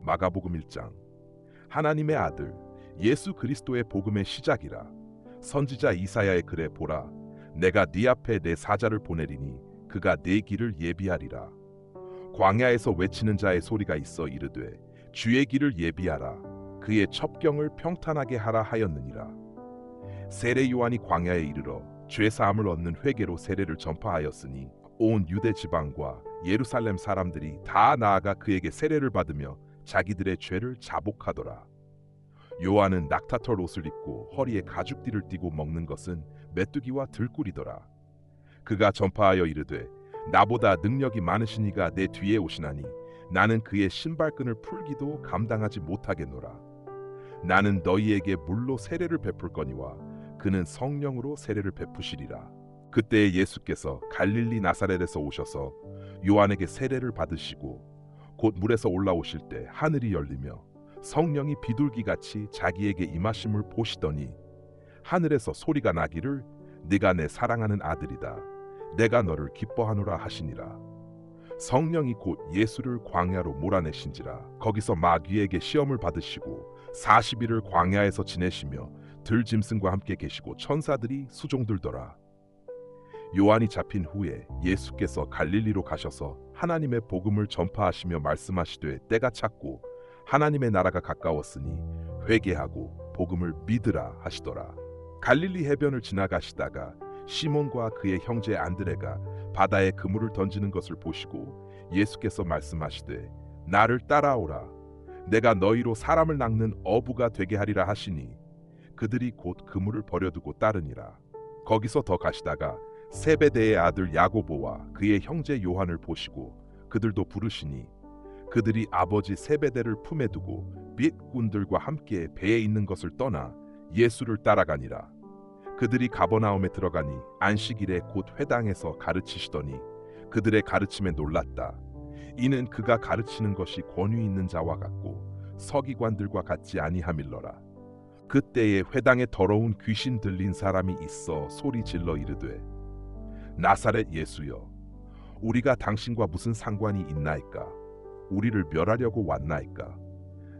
마가복음 1장. 하나님의 아들 예수 그리스도의 복음의 시작이라. 선지자 이사야의 글에 보라, 내가 네 앞에 내 사자를 보내리니 그가 네 길을 예비하리라. 광야에서 외치는 자의 소리가 있어 이르되 주의 길을 예비하라, 그의 첩경을 평탄하게 하라 하였느니라. 세례 요한이 광야에 이르러 죄 사함을 얻는 회개로 세례를 전파하였으니 온 유대 지방과 예루살렘 사람들이 다 나아가 그에게 세례를 받으며 자기들의 죄를 자복하더라. 요한은 낙타털 옷을 입고 허리에 가죽띠를 띠고 먹는 것은 메뚜기와 들꿀이더라. 그가 전파하여 이르되 나보다 능력이 많으신 이가 내 뒤에 오시나니 나는 그의 신발끈을 풀기도 감당하지 못하겠노라. 나는 너희에게 물로 세례를 베풀거니와 그는 성령으로 세례를 베푸시리라. 그때 예수께서 갈릴리 나사렛에서 오셔서 요한에게 세례를 받으시고 곧 물에서 올라오실 때 하늘이 열리며 성령이 비둘기같이 자기에게 임하심을 보시더니 하늘에서 소리가 나기를 네가 내 사랑하는 아들이다, 내가 너를 기뻐하노라 하시니라. 성령이 곧 예수를 광야로 몰아내신지라. 거기서 마귀에게 시험을 받으시고 40일을 광야에서 지내시며 들짐승과 함께 계시고 천사들이 수종들더라. 요한이 잡힌 후에 예수께서 갈릴리로 가셔서 하나님의 복음을 전파하시며 말씀하시되 때가 찼고 하나님의 나라가 가까웠으니 회개하고 복음을 믿으라 하시더라. 갈릴리 해변을 지나가시다가 시몬과 그의 형제 안드레가 바다에 그물을 던지는 것을 보시고 예수께서 말씀하시되 나를 따라오라, 내가 너희로 사람을 낚는 어부가 되게 하리라 하시니 그들이 곧 그물을 버려두고 따르니라. 거기서 더 가시다가 세베대의 아들 야고보와 그의 형제 요한을 보시고 그들도 부르시니 그들이 아버지 세베대를 품에 두고 빛 군들과 함께 배에 있는 것을 떠나 예수를 따라가니라. 그들이 가버나움에 들어가니 안식일에 곧 회당에서 가르치시더니 그들의 가르침에 놀랐다. 이는 그가 가르치는 것이 권위 있는 자와 같고 서기관들과 같지 아니함일러라. 그때에 회당에 더러운 귀신 들린 사람이 있어 소리 질러 이르되 나사렛 예수여, 우리가 당신과 무슨 상관이 있나이까? 우리를 멸하려고 왔나이까?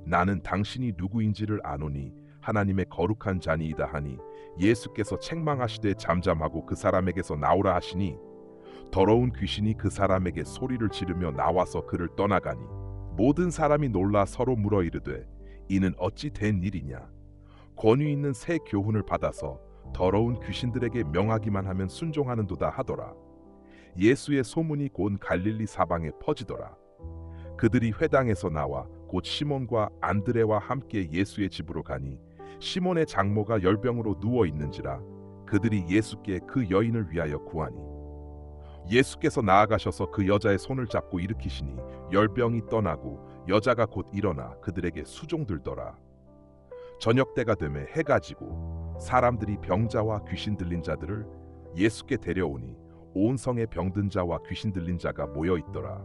나는 당신이 누구인지를 아노니 하나님의 거룩한 자니이다 하니 예수께서 책망하시되 잠잠하고 그 사람에게서 나오라 하시니 더러운 귀신이 그 사람에게 소리를 지르며 나와서 그를 떠나가니 모든 사람이 놀라 서로 물어 이르되 이는 어찌 된 일이냐? 권위 있는 새 교훈을 받아서 더러운 귀신들에게 명하기만 하면 순종하는도다 하더라. 예수의 소문이 곧 갈릴리 사방에 퍼지더라. 그들이 회당에서 나와 곧 시몬과 안드레와 함께 예수의 집으로 가니 시몬의 장모가 열병으로 누워 있는지라. 그들이 예수께 그 여인을 위하여 구하니 예수께서 나아가셔서 그 여자의 손을 잡고 일으키시니 열병이 떠나고 여자가 곧 일어나 그들에게 수종들더라. 저녁 때가 되매 해가 지고 사람들이 병자와 귀신 들린 자들을 예수께 데려오니 온 성에 병든 자와 귀신 들린 자가 모여 있더라.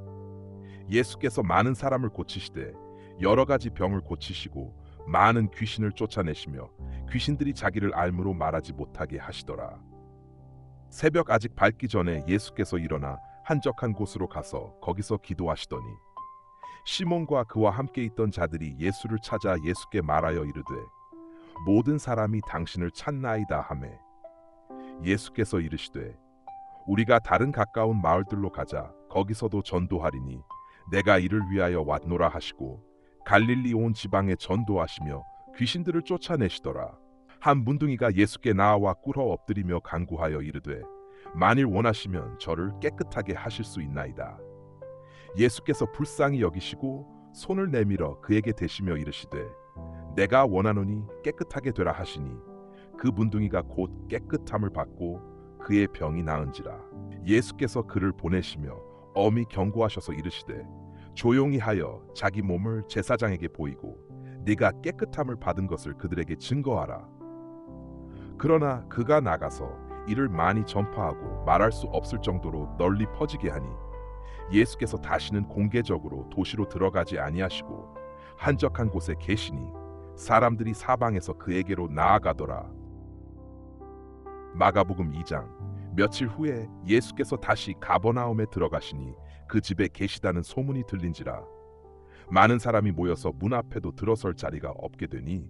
예수께서 많은 사람을 고치시되 여러 가지 병을 고치시고 많은 귀신을 쫓아내시며 귀신들이 자기를 알므로 말하지 못하게 하시더라. 새벽 아직 밝기 전에 예수께서 일어나 한적한 곳으로 가서 거기서 기도하시더니 시몬과 그와 함께 있던 자들이 예수를 찾아 예수께 말하여 이르되 모든 사람이 당신을 찾나이다 하매 예수께서 이르시되 우리가 다른 가까운 마을들로 가자. 거기서도 전도하리니 내가 이를 위하여 왔노라 하시고 갈릴리 온 지방에 전도하시며 귀신들을 쫓아내시더라. 한 문둥이가 예수께 나와 꿇어 엎드리며 간구하여 이르되 만일 원하시면 저를 깨끗하게 하실 수 있나이다. 예수께서 불쌍히 여기시고 손을 내밀어 그에게 대시며 이르시되 내가 원하노니 깨끗하게 되라 하시니 그 문둥이가 곧 깨끗함을 받고 그의 병이 나은지라. 예수께서 그를 보내시며 엄히 경고하셔서 이르시되 조용히 하여 자기 몸을 제사장에게 보이고 네가 깨끗함을 받은 것을 그들에게 증거하라. 그러나 그가 나가서 이를 많이 전파하고 말할 수 없을 정도로 널리 퍼지게 하니 예수께서 다시는 공개적으로 도시로 들어가지 아니하시고 한적한 곳에 계시니 사람들이 사방에서 그에게로 나아가더라. 마가복음 2장. 며칠 후에 예수께서 다시 가버나움에 들어가시니 그 집에 계시다는 소문이 들린지라. 많은 사람이 모여서 문 앞에도 들어설 자리가 없게 되니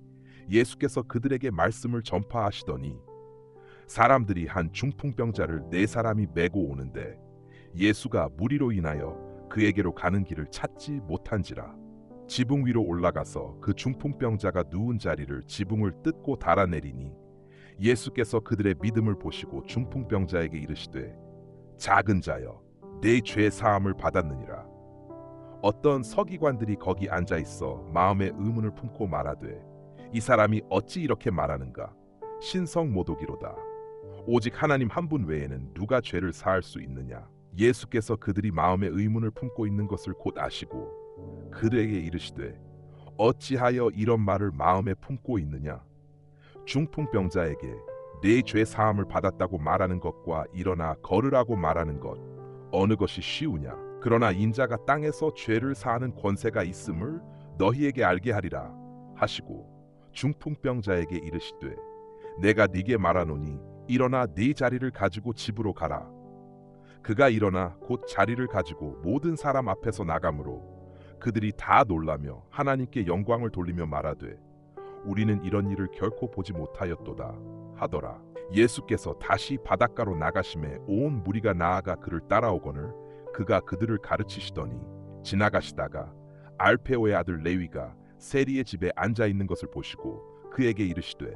예수께서 그들에게 말씀을 전파하시더니 사람들이 한 중풍병자를 4사람이 메고 오는데 예수가 무리로 인하여 그에게로 가는 길을 찾지 못한지라. 지붕 위로 올라가서 그 중풍병자가 누운 자리를 지붕을 뜯고 달아내리니 예수께서 그들의 믿음을 보시고 중풍병자에게 이르시되 작은 자여 내 죄 사함을 받았느니라. 어떤 서기관들이 거기 앉아 있어 마음의 의문을 품고 말하되 이 사람이 어찌 이렇게 말하는가? 신성모독이로다. 오직 하나님 한 분 외에는 누가 죄를 사할 수 있느냐? 예수께서 그들이 마음의 의문을 품고 있는 것을 곧 아시고 그들에게 이르시되 어찌하여 이런 말을 마음에 품고 있느냐? 중풍병자에게 내 죄 사함을 받았다고 말하는 것과 일어나 걸으라고 말하는 것 어느 것이 쉬우냐? 그러나 인자가 땅에서 죄를 사하는 권세가 있음을 너희에게 알게 하리라 하시고 중풍병자에게 이르시되 내가 네게 말하노니 일어나 네 자리를 가지고 집으로 가라. 그가 일어나 곧 자리를 가지고 모든 사람 앞에서 나가므로 그들이 다 놀라며 하나님께 영광을 돌리며 말하되 우리는 이런 일을 결코 보지 못하였도다 하더라. 예수께서 다시 바닷가로 나가심에 온 무리가 나아가 그를 따라오거늘 그가 그들을 가르치시더니 지나가시다가 알페오의 아들 레위가 세리의 집에 앉아 있는 것을 보시고 그에게 이르시되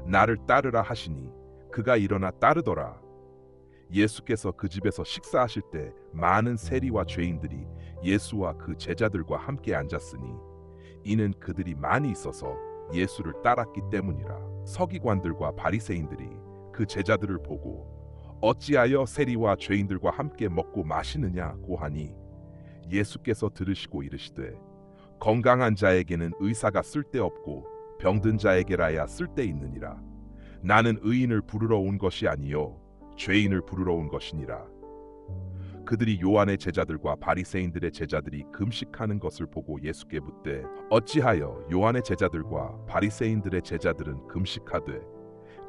나를 따르라 하시니 그가 일어나 따르더라. 예수께서 그 집에서 식사하실 때 많은 세리와 죄인들이 예수와 그 제자들과 함께 앉았으니 이는 그들이 많이 있어서 예수를 따랐기 때문이라. 서기관들과 바리새인들이 그 제자들을 보고 어찌하여 세리와 죄인들과 함께 먹고 마시느냐고 하니 예수께서 들으시고 이르시되 건강한 자에게는 의사가 쓸데없고 병든 자에게라야 쓸데있느니라. 나는 의인을 부르러 온 것이 아니요 죄인을 부르러 온 것이니라. 그들이 요한의 제자들과 바리새인들의 제자들이 금식하는 것을 보고 예수께 묻되 어찌하여 요한의 제자들과 바리새인들의 제자들은 금식하되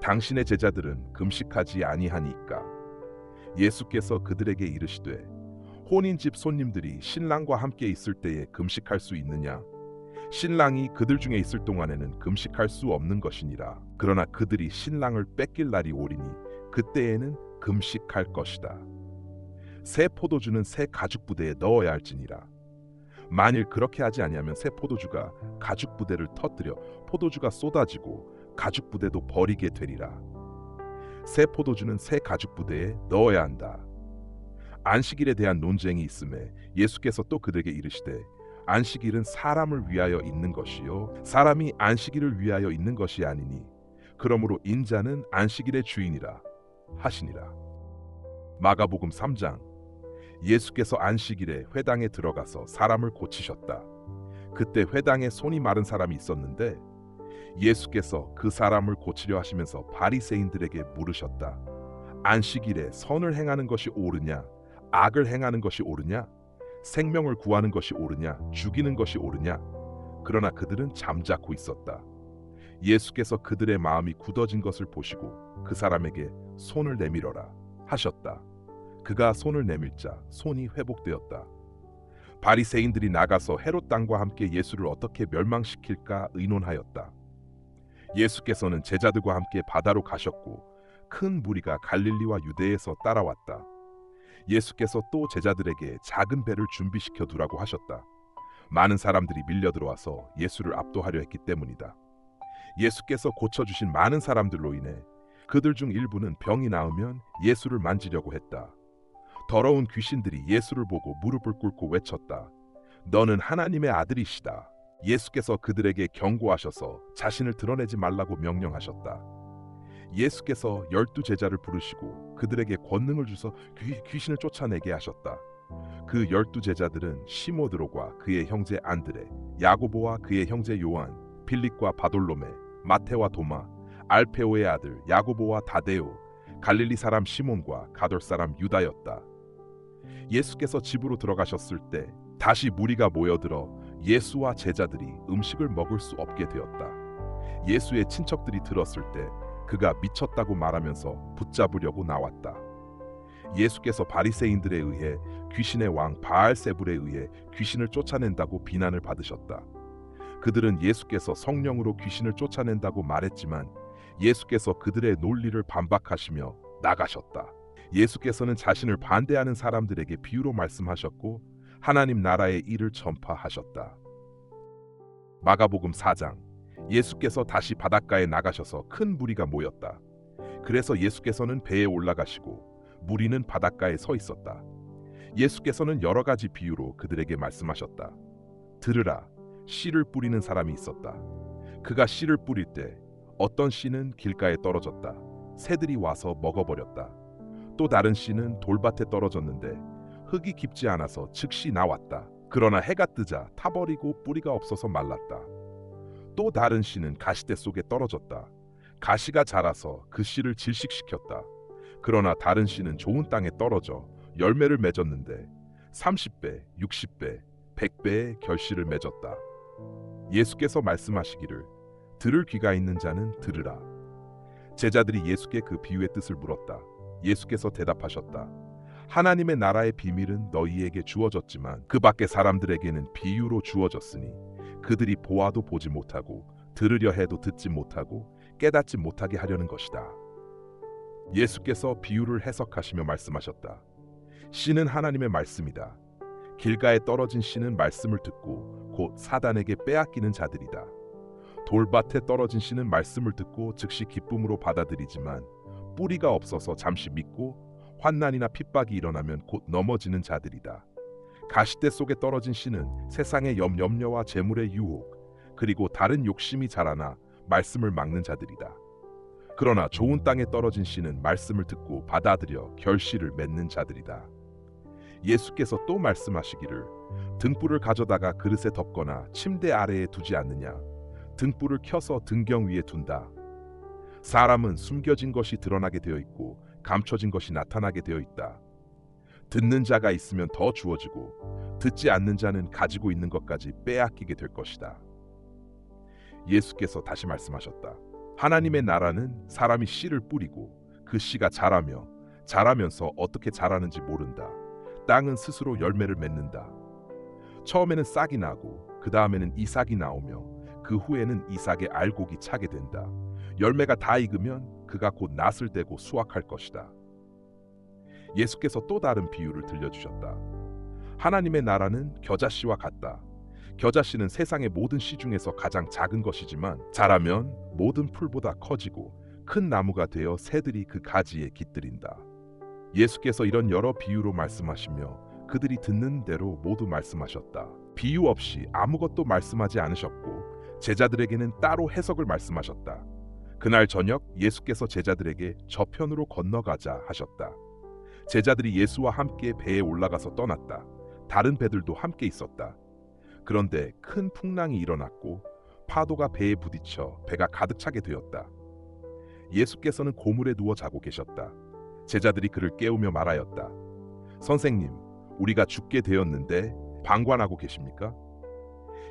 당신의 제자들은 금식하지 아니하니까? 예수께서 그들에게 이르시되 혼인집 손님들이 신랑과 함께 있을 때에 금식할 수 있느냐? 신랑이 그들 중에 있을 동안에는 금식할 수 없는 것이니라. 그러나 그들이 신랑을 뺏길 날이 오리니 그때에는 금식할 것이다. 새 포도주는 새 가죽 부대에 넣어야 할지니라. 만일 그렇게 하지 아니하면 새 포도주가 가죽 부대를 터뜨려 포도주가 쏟아지고 가죽 부대도 버리게 되리라. 새 포도주는 새 가죽 부대에 넣어야 한다. 안식일에 대한 논쟁이 있음에 예수께서 또 그들에게 이르시되 안식일은 사람을 위하여 있는 것이요 사람이 안식일을 위하여 있는 것이 아니니 그러므로 인자는 안식일의 주인이라 하시니라. 마가복음 3장. 예수께서 안식일에 회당에 들어가서 사람을 고치셨다. 그때 회당에 손이 마른 사람이 있었는데 예수께서 그 사람을 고치려 하시면서 바리새인들에게 물으셨다. 안식일에 선을 행하는 것이 옳으냐 악을 행하는 것이 옳으냐 생명을 구하는 것이 옳으냐 죽이는 것이 옳으냐? 그러나 그들은 잠자코 있었다. 예수께서 그들의 마음이 굳어진 것을 보시고 그 사람에게 손을 내밀어라 하셨다. 그가 손을 내밀자 손이 회복되었다. 바리새인들이 나가서 헤롯 땅과 함께 예수를 어떻게 멸망시킬까 의논하였다. 예수께서는 제자들과 함께 바다로 가셨고 큰 무리가 갈릴리와 유대에서 따라왔다. 예수께서 또 제자들에게 작은 배를 준비시켜 두라고 하셨다. 많은 사람들이 밀려들어와서 예수를 압도하려 했기 때문이다. 예수께서 고쳐주신 많은 사람들로 인해 그들 중 일부는 병이 나으면 예수를 만지려고 했다. 더러운 귀신들이 예수를 보고 무릎을 꿇고 외쳤다. 너는 하나님의 아들이시다. 예수께서 그들에게 경고하셔서 자신을 드러내지 말라고 명령하셨다. 예수께서 12 제자를 부르시고 그들에게 권능을 주서 귀신을 쫓아내게 하셨다. 그 12 제자들은 시모드로과 그의 형제 안드레, 야고보와 그의 형제 요한, 빌립과 바돌로메, 마테와 도마, 알페오의 아들 야고보와 다데오, 갈릴리 사람 시몬과 가돌 사람 유다였다. 예수께서 집으로 들어가셨을 때 다시 무리가 모여들어 예수와 제자들이 음식을 먹을 수 없게 되었다. 예수의 친척들이 들었을 때 그가 미쳤다고 말하면서 붙잡으려고 나왔다. 예수께서 바리새인들에 의해 귀신의 왕 바알세불에 의해 귀신을 쫓아낸다고 비난을 받으셨다. 그들은 예수께서 성령으로 귀신을 쫓아낸다고 말했지만 예수께서 그들의 논리를 반박하시며 나가셨다. 예수께서는 자신을 반대하는 사람들에게 비유로 말씀하셨고 하나님 나라의 일을 전파하셨다. 마가복음 4장. 예수께서 다시 바닷가에 나가셔서 큰 무리가 모였다. 그래서 예수께서는 배에 올라가시고 무리는 바닷가에 서 있었다. 예수께서는 여러 가지 비유로 그들에게 말씀하셨다. 들으라, 씨를 뿌리는 사람이 있었다. 그가 씨를 뿌릴 때 어떤 씨는 길가에 떨어졌다. 새들이 와서 먹어버렸다. 또 다른 씨는 돌밭에 떨어졌는데 흙이 깊지 않아서 즉시 나왔다. 그러나 해가 뜨자 타버리고 뿌리가 없어서 말랐다. 또 다른 씨는 가시대 속에 떨어졌다. 가시가 자라서 그 씨를 질식시켰다. 그러나 다른 씨는 좋은 땅에 떨어져 열매를 맺었는데 30배, 60배, 100배의 결실을 맺었다. 예수께서 말씀하시기를 들을 귀가 있는 자는 들으라. 제자들이 예수께 그 비유의 뜻을 물었다. 예수께서 대답하셨다. 하나님의 나라의 비밀은 너희에게 주어졌지만 그 밖의 사람들에게는 비유로 주어졌으니 그들이 보아도 보지 못하고 들으려 해도 듣지 못하고 깨닫지 못하게 하려는 것이다. 예수께서 비유를 해석하시며 말씀하셨다. 씨는 하나님의 말씀이다. 길가에 떨어진 씨는 말씀을 듣고 곧 사단에게 빼앗기는 자들이다. 돌밭에 떨어진 씨는 말씀을 듣고 즉시 기쁨으로 받아들이지만 뿌리가 없어서 잠시 믿고 환난이나 핍박이 일어나면 곧 넘어지는 자들이다. 가시대 속에 떨어진 씨는 세상의 염려와 재물의 유혹 그리고 다른 욕심이 자라나 말씀을 막는 자들이다. 그러나 좋은 땅에 떨어진 씨는 말씀을 듣고 받아들여 결실을 맺는 자들이다. 예수께서 또 말씀하시기를 등불을 가져다가 그릇에 덮거나 침대 아래에 두지 않느냐. 등불을 켜서 등경 위에 둔다. 사람은 숨겨진 것이 드러나게 되어 있고 감춰진 것이 나타나게 되어 있다. 듣는 자가 있으면 더 주어지고 듣지 않는 자는 가지고 있는 것까지 빼앗기게 될 것이다. 예수께서 다시 말씀하셨다. 하나님의 나라는 사람이 씨를 뿌리고 그 씨가 자라면서 어떻게 자라는지 모른다. 땅은 스스로 열매를 맺는다. 처음에는 싹이 나고 그 다음에는 이삭이 나오며 그 후에는 이삭의 알곡이 차게 된다. 열매가 다 익으면 그가 곧 낫을 대고 수확할 것이다. 예수께서 또 다른 비유를 들려주셨다. 하나님의 나라는 겨자씨와 같다. 겨자씨는 세상의 모든 씨 중에서 가장 작은 것이지만 자라면 모든 풀보다 커지고 큰 나무가 되어 새들이 그 가지에 깃들인다. 예수께서 이런 여러 비유로 말씀하시며 그들이 듣는 대로 모두 말씀하셨다. 비유 없이 아무것도 말씀하지 않으셨고 제자들에게는 따로 해석을 말씀하셨다. 그날 저녁 예수께서 제자들에게 저편으로 건너가자 하셨다. 제자들이 예수와 함께 배에 올라가서 떠났다. 다른 배들도 함께 있었다. 그런데 큰 풍랑이 일어났고 파도가 배에 부딪혀 배가 가득 차게 되었다. 예수께서는 고물에 누워 자고 계셨다. 제자들이 그를 깨우며 말하였다. 선생님, 우리가 죽게 되었는데 방관하고 계십니까?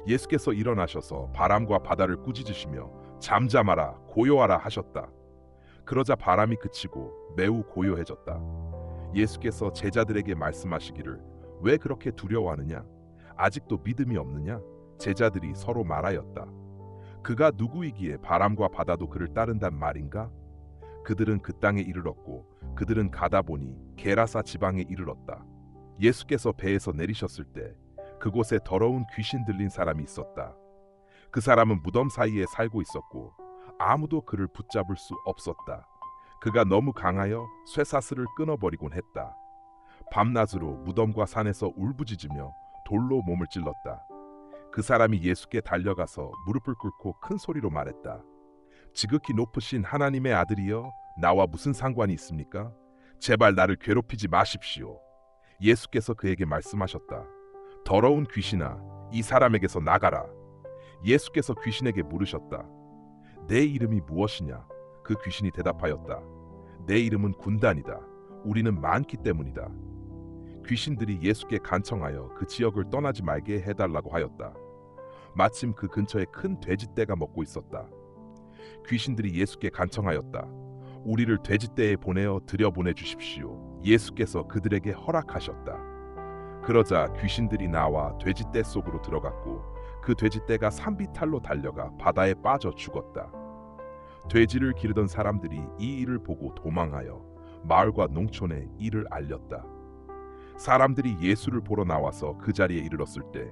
예수께서 일어나셔서 바람과 바다를 꾸짖으시며 잠잠하라, 고요하라 하셨다. 그러자 바람이 그치고 매우 고요해졌다. 예수께서 제자들에게 말씀하시기를 왜 그렇게 두려워하느냐? 아직도 믿음이 없느냐? 제자들이 서로 말하였다. 그가 누구이기에 바람과 바다도 그를 따른단 말인가? 그들은 그 땅에 이르렀고 그들은 가다 보니 게라사 지방에 이르렀다. 예수께서 배에서 내리셨을 때 그곳에 더러운 귀신 들린 사람이 있었다. 그 사람은 무덤 사이에 살고 있었고 아무도 그를 붙잡을 수 없었다. 그가 너무 강하여 쇠사슬을 끊어버리곤 했다. 밤낮으로 무덤과 산에서 울부짖으며 돌로 몸을 찔렀다. 그 사람이 예수께 달려가서 무릎을 꿇고 큰 소리로 말했다. 지극히 높으신 하나님의 아들이여, 나와 무슨 상관이 있습니까? 제발 나를 괴롭히지 마십시오. 예수께서 그에게 말씀하셨다. 더러운 귀신아, 이 사람에게서 나가라. 예수께서 귀신에게 물으셨다. 내 이름이 무엇이냐? 그 귀신이 대답하였다. 내 이름은 군단이다. 우리는 많기 때문이다. 귀신들이 예수께 간청하여 그 지역을 떠나지 말게 해달라고 하였다. 마침 그 근처에 큰 돼지떼가 먹고 있었다. 귀신들이 예수께 간청하였다. 우리를 돼지떼에 보내어 들여보내 주십시오. 예수께서 그들에게 허락하셨다. 그러자 귀신들이 나와 돼지떼 속으로 들어갔고 그 돼지떼가 산비탈로 달려가 바다에 빠져 죽었다. 돼지를 기르던 사람들이 이 일을 보고 도망하여 마을과 농촌에 이를 알렸다. 사람들이 예수를 보러 나와서 그 자리에 이르렀을 때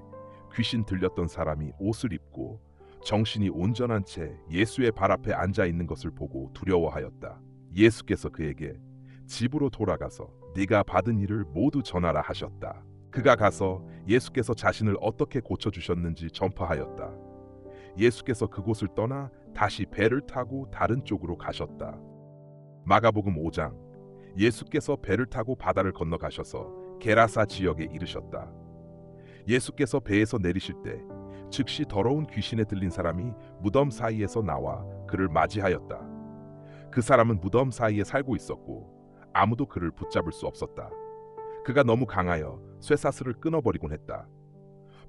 귀신 들렸던 사람이 옷을 입고 정신이 온전한 채 예수의 발 앞에 앉아 있는 것을 보고 두려워하였다. 예수께서 그에게 집으로 돌아가서 네가 받은 일을 모두 전하라 하셨다. 그가 가서 예수께서 자신을 어떻게 고쳐주셨는지 전파하였다. 예수께서 그곳을 떠나 다시 배를 타고 다른 쪽으로 가셨다. 마가복음 5장. 예수께서 배를 타고 바다를 건너가셔서 게라사 지역에 이르셨다. 예수께서 배에서 내리실 때 즉시 더러운 귀신에 들린 사람이 무덤 사이에서 나와 그를 맞이하였다. 그 사람은 무덤 사이에 살고 있었고 아무도 그를 붙잡을 수 없었다. 그가 너무 강하여 쇠사슬을 끊어버리곤 했다.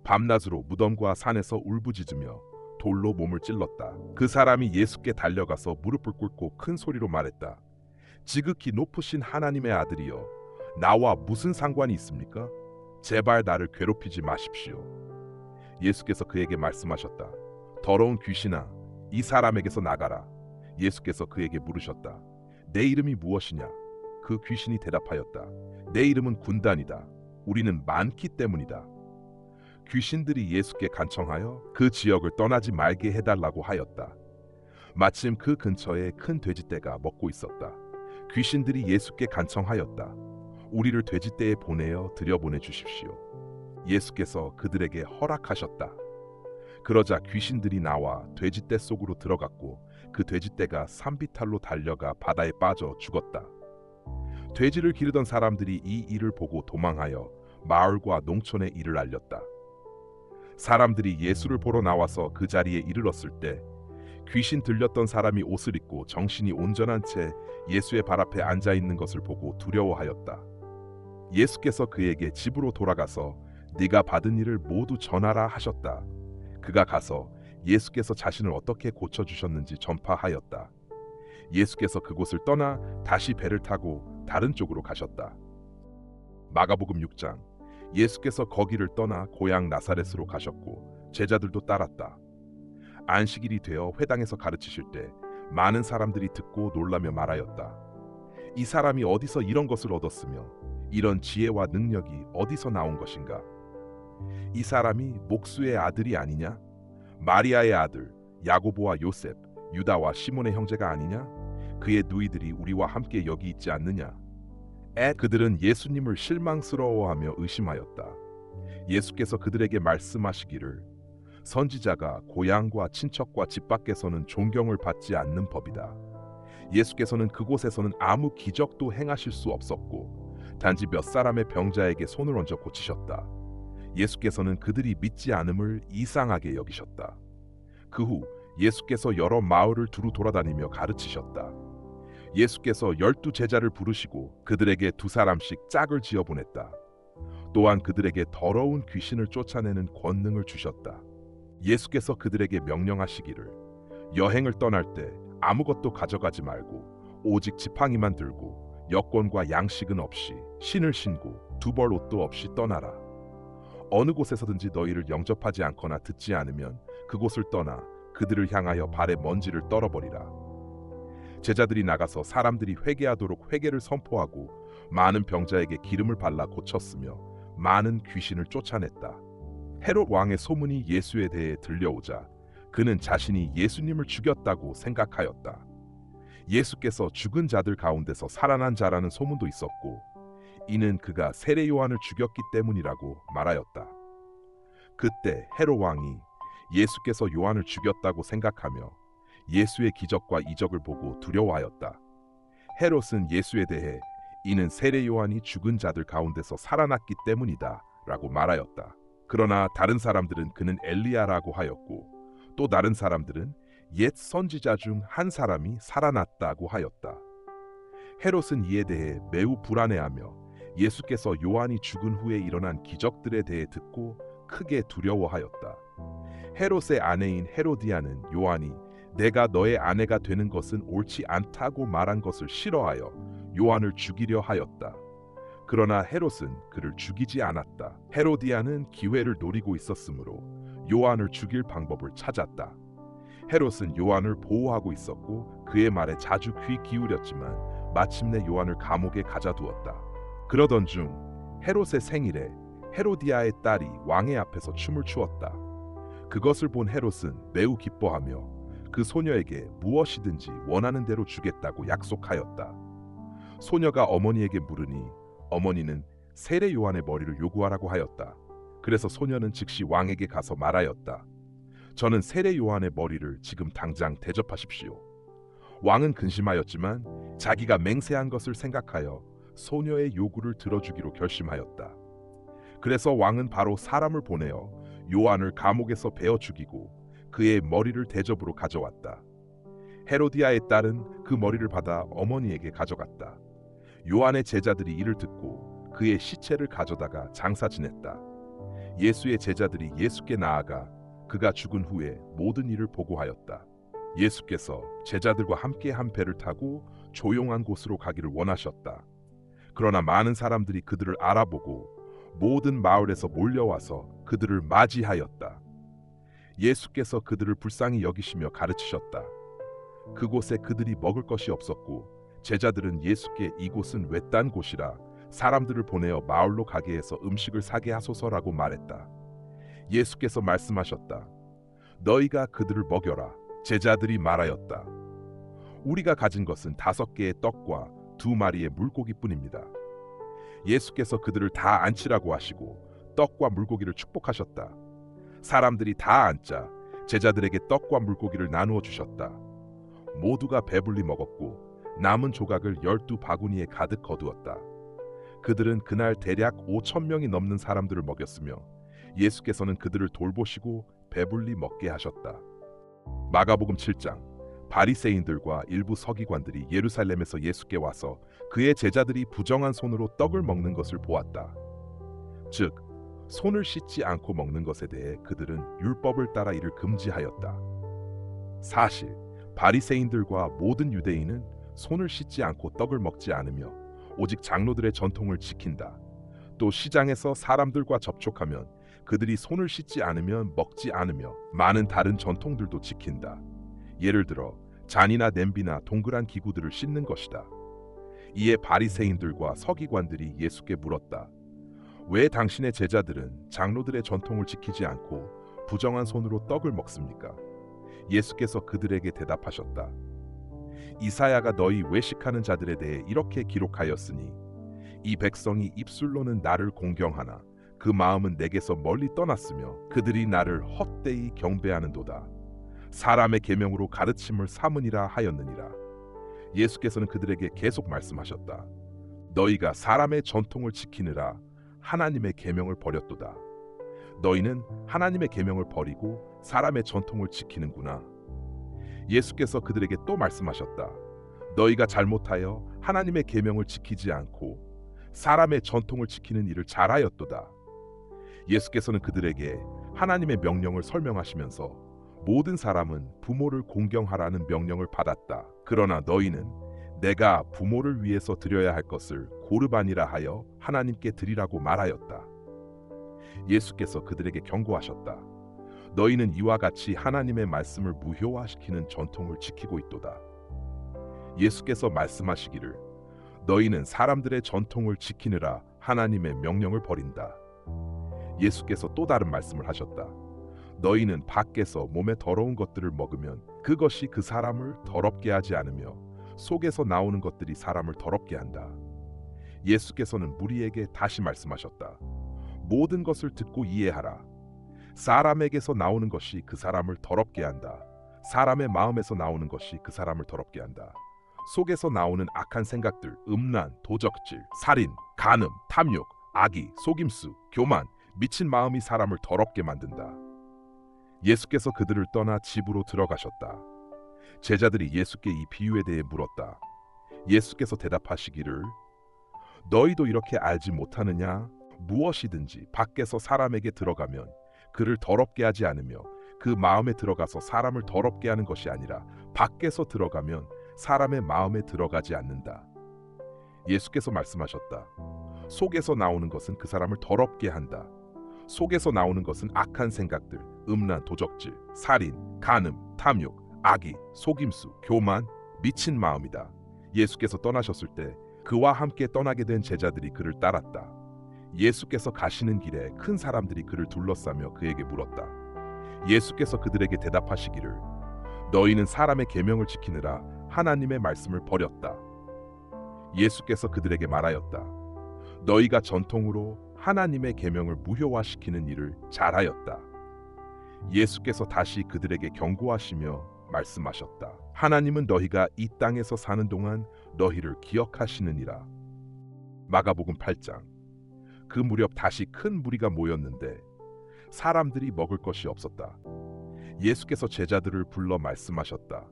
밤낮으로 무덤과 산에서 울부짖으며 돌로 몸을 찔렀다. 그 사람이 예수께 달려가서 무릎을 꿇고 큰 소리로 말했다. 지극히 높으신 하나님의 아들이여, 나와 무슨 상관이 있습니까? 제발 나를 괴롭히지 마십시오. 예수께서 그에게 말씀하셨다. 더러운 귀신아, 이 사람에게서 나가라. 예수께서 그에게 물으셨다. 내 이름이 무엇이냐? 그 귀신이 대답하였다. 내 이름은 군단이다. 우리는 많기 때문이다. 귀신들이 예수께 간청하여 그 지역을 떠나지 말게 해달라고 하였다. 마침 그 근처에 큰 돼지떼가 먹고 있었다. 귀신들이 예수께 간청하였다. 우리를 돼지떼에 보내어 들여보내 주십시오. 예수께서 그들에게 허락하셨다. 그러자 귀신들이 나와 돼지떼 속으로 들어갔고 그 돼지떼가 산비탈로 달려가 바다에 빠져 죽었다. 돼지를 기르던 사람들이 이 일을 보고 도망하여 마을과 농촌에 이를 알렸다. 사람들이 예수를 보러 나와서 그 자리에 이르렀을 때 귀신 들렸던 사람이 옷을 입고 정신이 온전한 채 예수의 발 앞에 앉아 있는 것을 보고 두려워하였다. 예수께서 그에게 집으로 돌아가서 네가 받은 일을 모두 전하라 하셨다. 그가 가서 예수께서 자신을 어떻게 고쳐주셨는지 전파하였다. 예수께서 그곳을 떠나 다시 배를 타고 다른 쪽으로 가셨다. 마가복음 6장. 예수께서 거기를 떠나 고향 나사렛으로 가셨고 제자들도 따랐다. 안식일이 되어 회당에서 가르치실 때 많은 사람들이 듣고 놀라며 말하였다. 이 사람이 어디서 이런 것을 얻었으며 이런 지혜와 능력이 어디서 나온 것인가? 이 사람이 목수의 아들이 아니냐? 마리아의 아들 야고보와 요셉, 유다와 시몬의 형제가 아니냐? 그의 누이들이 우리와 함께 여기 있지 않느냐? 그들은 예수님을 실망스러워하며 의심하였다. 예수께서 그들에게 말씀하시기를 선지자가 고향과 친척과 집 밖에서는 존경을 받지 않는 법이다. 예수께서는 그곳에서는 아무 기적도 행하실 수 없었고 단지 몇 사람의 병자에게 손을 얹어 고치셨다. 예수께서는 그들이 믿지 않음을 이상하게 여기셨다. 그 후 예수께서 여러 마을을 두루 돌아다니며 가르치셨다. 예수께서 12 제자를 부르시고 그들에게 2사람씩 짝을 지어 보냈다. 또한 그들에게 더러운 귀신을 쫓아내는 권능을 주셨다. 예수께서 그들에게 명령하시기를 여행을 떠날 때 아무것도 가져가지 말고 오직 지팡이만 들고 여권과 양식은 없이 신을 신고 2벌 옷도 없이 떠나라. 어느 곳에서든지 너희를 영접하지 않거나 듣지 않으면 그곳을 떠나 그들을 향하여 발에 먼지를 떨어버리라. 제자들이 나가서 사람들이 회개하도록 회개를 선포하고 많은 병자에게 기름을 발라 고쳤으며 많은 귀신을 쫓아냈다. 헤롯 왕의 소문이 예수에 대해 들려오자 그는 자신이 예수님을 죽였다고 생각하였다. 예수께서 죽은 자들 가운데서 살아난 자라는 소문도 있었고 이는 그가 세례 요한을 죽였기 때문이라고 말하였다. 그때 헤롯 왕이 예수께서 요한을 죽였다고 생각하며 예수의 기적과 이적을 보고 두려워하였다. 헤롯은 예수에 대해 이는 세례 요한이 죽은 자들 가운데서 살아났기 때문이다 라고 말하였다. 그러나 다른 사람들은 그는 엘리야라고 하였고 또 다른 사람들은 옛 선지자 중 한 사람이 살아났다고 하였다. 헤롯은 이에 대해 매우 불안해하며 예수께서 요한이 죽은 후에 일어난 기적들에 대해 듣고 크게 두려워하였다. 헤롯의 아내인 헤로디아는 요한이 내가 너의 아내가 되는 것은 옳지 않다고 말한 것을 싫어하여 요한을 죽이려 하였다. 그러나 헤롯은 그를 죽이지 않았다. 헤로디아는 기회를 노리고 있었으므로 요한을 죽일 방법을 찾았다. 헤롯은 요한을 보호하고 있었고 그의 말에 자주 귀 기울였지만 마침내 요한을 감옥에 가져두었다. 그러던 중 헤롯의 생일에 헤로디아의 딸이 왕의 앞에서 춤을 추었다. 그것을 본 헤롯은 매우 기뻐하며 그 소녀에게 무엇이든지 원하는 대로 주겠다고 약속하였다. 소녀가 어머니에게 물으니 어머니는 세례 요한의 머리를 요구하라고 하였다. 그래서 소녀는 즉시 왕에게 가서 말하였다. 저는 세례 요한의 머리를 지금 당장 대접하십시오. 왕은 근심하였지만 자기가 맹세한 것을 생각하여 소녀의 요구를 들어주기로 결심하였다. 그래서 왕은 바로 사람을 보내어 요한을 감옥에서 베어 죽이고 그의 머리를 대접으로 가져왔다. 헤로디아의 딸은 그 머리를 받아 어머니에게 가져갔다. 요한의 제자들이 이를 듣고 그의 시체를 가져다가 장사 지냈다. 예수의 제자들이 예수께 나아가 그가 죽은 후에 모든 일을 보고하였다. 예수께서 제자들과 함께 한 배를 타고 조용한 곳으로 가기를 원하셨다. 그러나 많은 사람들이 그들을 알아보고 모든 마을에서 몰려와서 그들을 맞이하였다. 예수께서 그들을 불쌍히 여기시며 가르치셨다. 그곳에 그들이 먹을 것이 없었고 제자들은 예수께 이곳은 외딴 곳이라 사람들을 보내어 마을로 가게 해서 음식을 사게 하소서라고 말했다. 예수께서 말씀하셨다. 너희가 그들을 먹여라. 제자들이 말하였다. 우리가 가진 것은 5개의 떡과 2마리의 물고기뿐입니다. 예수께서 그들을 다 앉히라고 하시고 떡과 물고기를 축복하셨다. 사람들이 다 앉자 제자들에게 떡과 물고기를 나누어 주셨다. 모두가 배불리 먹었고 남은 조각을 12바구니에 가득 거두었다. 그들은 그날 대략 5,000명이 넘는 사람들을 먹였으며 예수께서는 그들을 돌보시고 배불리 먹게 하셨다. 마가복음 7장. 바리새인들과 일부 서기관들이 예루살렘에서 예수께 와서 그의 제자들이 부정한 손으로 떡을 먹는 것을 보았다. 즉 손을 씻지 않고 먹는 것에 대해 그들은 율법을 따라 이를 금지하였다. 사실 바리새인들과 모든 유대인은 손을 씻지 않고 떡을 먹지 않으며 오직 장로들의 전통을 지킨다. 또 시장에서 사람들과 접촉하면 그들이 손을 씻지 않으면 먹지 않으며 많은 다른 전통들도 지킨다. 예를 들어 잔이나 냄비나 동그란 기구들을 씻는 것이다. 이에 바리새인들과 서기관들이 예수께 물었다. 왜 당신의 제자들은 장로들의 전통을 지키지 않고 부정한 손으로 떡을 먹습니까? 예수께서 그들에게 대답하셨다. 이사야가 너희 외식하는 자들에 대해 이렇게 기록하였으니 이 백성이 입술로는 나를 공경하나 그 마음은 내게서 멀리 떠났으며 그들이 나를 헛되이 경배하는도다. 사람의 계명으로 가르침을 삼으니라 하였느니라. 예수께서는 그들에게 계속 말씀하셨다. 너희가 사람의 전통을 지키느라 하나님의 계명을 버렸도다. 너희는 하나님의 계명을 버리고 사람의 전통을 지키는구나. 예수께서 그들에게 또 말씀하셨다. 너희가 잘못하여 하나님의 계명을 지키지 않고 사람의 전통을 지키는 일을 잘하였도다. 예수께서는 그들에게 하나님의 명령을 설명하시면서 모든 사람은 부모를 공경하라는 명령을 받았다. 그러나 너희는 내가 부모를 위해서 드려야 할 것을 고르반이라 하여 하나님께 드리라고 말하였다. 예수께서 그들에게 경고하셨다. 너희는 이와 같이 하나님의 말씀을 무효화시키는 전통을 지키고 있도다. 예수께서 말씀하시기를 너희는 사람들의 전통을 지키느라 하나님의 명령을 버린다. 예수께서 또 다른 말씀을 하셨다. 너희는 밖에서 몸에 더러운 것들을 먹으면 그것이 그 사람을 더럽게 하지 않으며 속에서 나오는 것들이 사람을 더럽게 한다. 예수께서는 무리에게 다시 말씀하셨다. 모든 것을 듣고 이해하라. 사람에게서 나오는 것이 그 사람을 더럽게 한다. 사람의 마음에서 나오는 것이 그 사람을 더럽게 한다. 속에서 나오는 악한 생각들, 음란, 도적질, 살인, 간음, 탐욕, 악의, 속임수, 교만, 미친 마음이 사람을 더럽게 만든다. 예수께서 그들을 떠나 집으로 들어가셨다. 제자들이 예수께 이 비유에 대해 물었다. 예수께서 대답하시기를 너희도 이렇게 알지 못하느냐? 무엇이든지 밖에서 사람에게 들어가면 그를 더럽게 하지 않으며 그 마음에 들어가서 사람을 더럽게 하는 것이 아니라 밖에서 들어가면 사람의 마음에 들어가지 않는다. 예수께서 말씀하셨다. 속에서 나오는 것은 그 사람을 더럽게 한다. 속에서 나오는 것은 악한 생각들, 음란, 도적질, 살인, 간음, 탐욕, 악의, 속임수, 교만, 미친 마음이다. 예수께서 떠나셨을 때 그와 함께 떠나게 된 제자들이 그를 따랐다. 예수께서 가시는 길에 큰 사람들이 그를 둘러싸며 그에게 물었다. 예수께서 그들에게 대답하시기를 너희는 사람의 계명을 지키느라 하나님의 말씀을 버렸다. 예수께서 그들에게 말하였다. 너희가 전통으로 하나님의 계명을 무효화시키는 일을 잘하였다. 예수께서 다시 그들에게 경고하시며 말씀하셨다. 하나님은 너희가 이 땅에서 사는 동안 너희를 기억하시느니라. 마가복음 8장. 그 무렵 다시 큰 무리가 모였는데 사람들이 먹을 것이 없었다. 예수께서 제자들을 불러 말씀하셨다.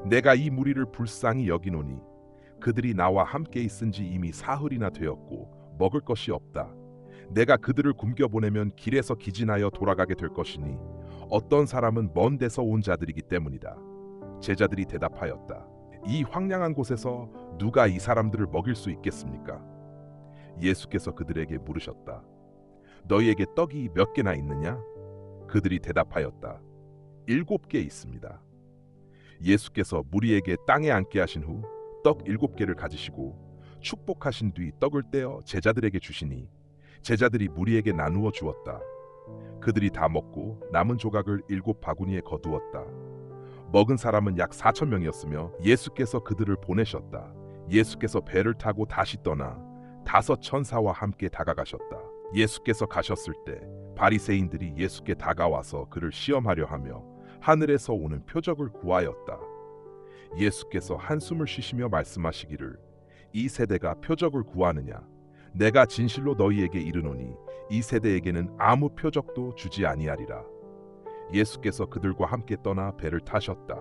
내가 이 무리를 불쌍히 여기노니 그들이 나와 함께 있은 지 이미 사흘이나 되었고 먹을 것이 없다. 내가 그들을 굶겨보내면 길에서 기진하여 돌아가게 될 것이니 어떤 사람은 먼 데서 온 자들이기 때문이다. 제자들이 대답하였다. 이 황량한 곳에서 누가 이 사람들을 먹일 수 있겠습니까? 예수께서 그들에게 물으셨다. 너희에게 떡이 몇 개나 있느냐? 그들이 대답하였다. 7개 있습니다. 예수께서 무리에게 땅에 앉게 하신 후 떡 7개를 가지시고 축복하신 뒤 떡을 떼어 제자들에게 주시니 제자들이 무리에게 나누어 주었다. 그들이 다 먹고 남은 조각을 7바구니에 거두었다. 먹은 사람은 약 4,000명이었으며 예수께서 그들을 보내셨다. 예수께서 배를 타고 다시 떠나 5 천사와 함께 다가가셨다. 예수께서 가셨을 때 바리새인들이 예수께 다가와서 그를 시험하려 하며 하늘에서 오는 표적을 구하였다. 예수께서 한숨을 쉬시며 말씀하시기를 이 세대가 표적을 구하느냐? 내가 진실로 너희에게 이르노니 이 세대에게는 아무 표적도 주지 아니하리라. 예수께서 그들과 함께 떠나 배를 타셨다.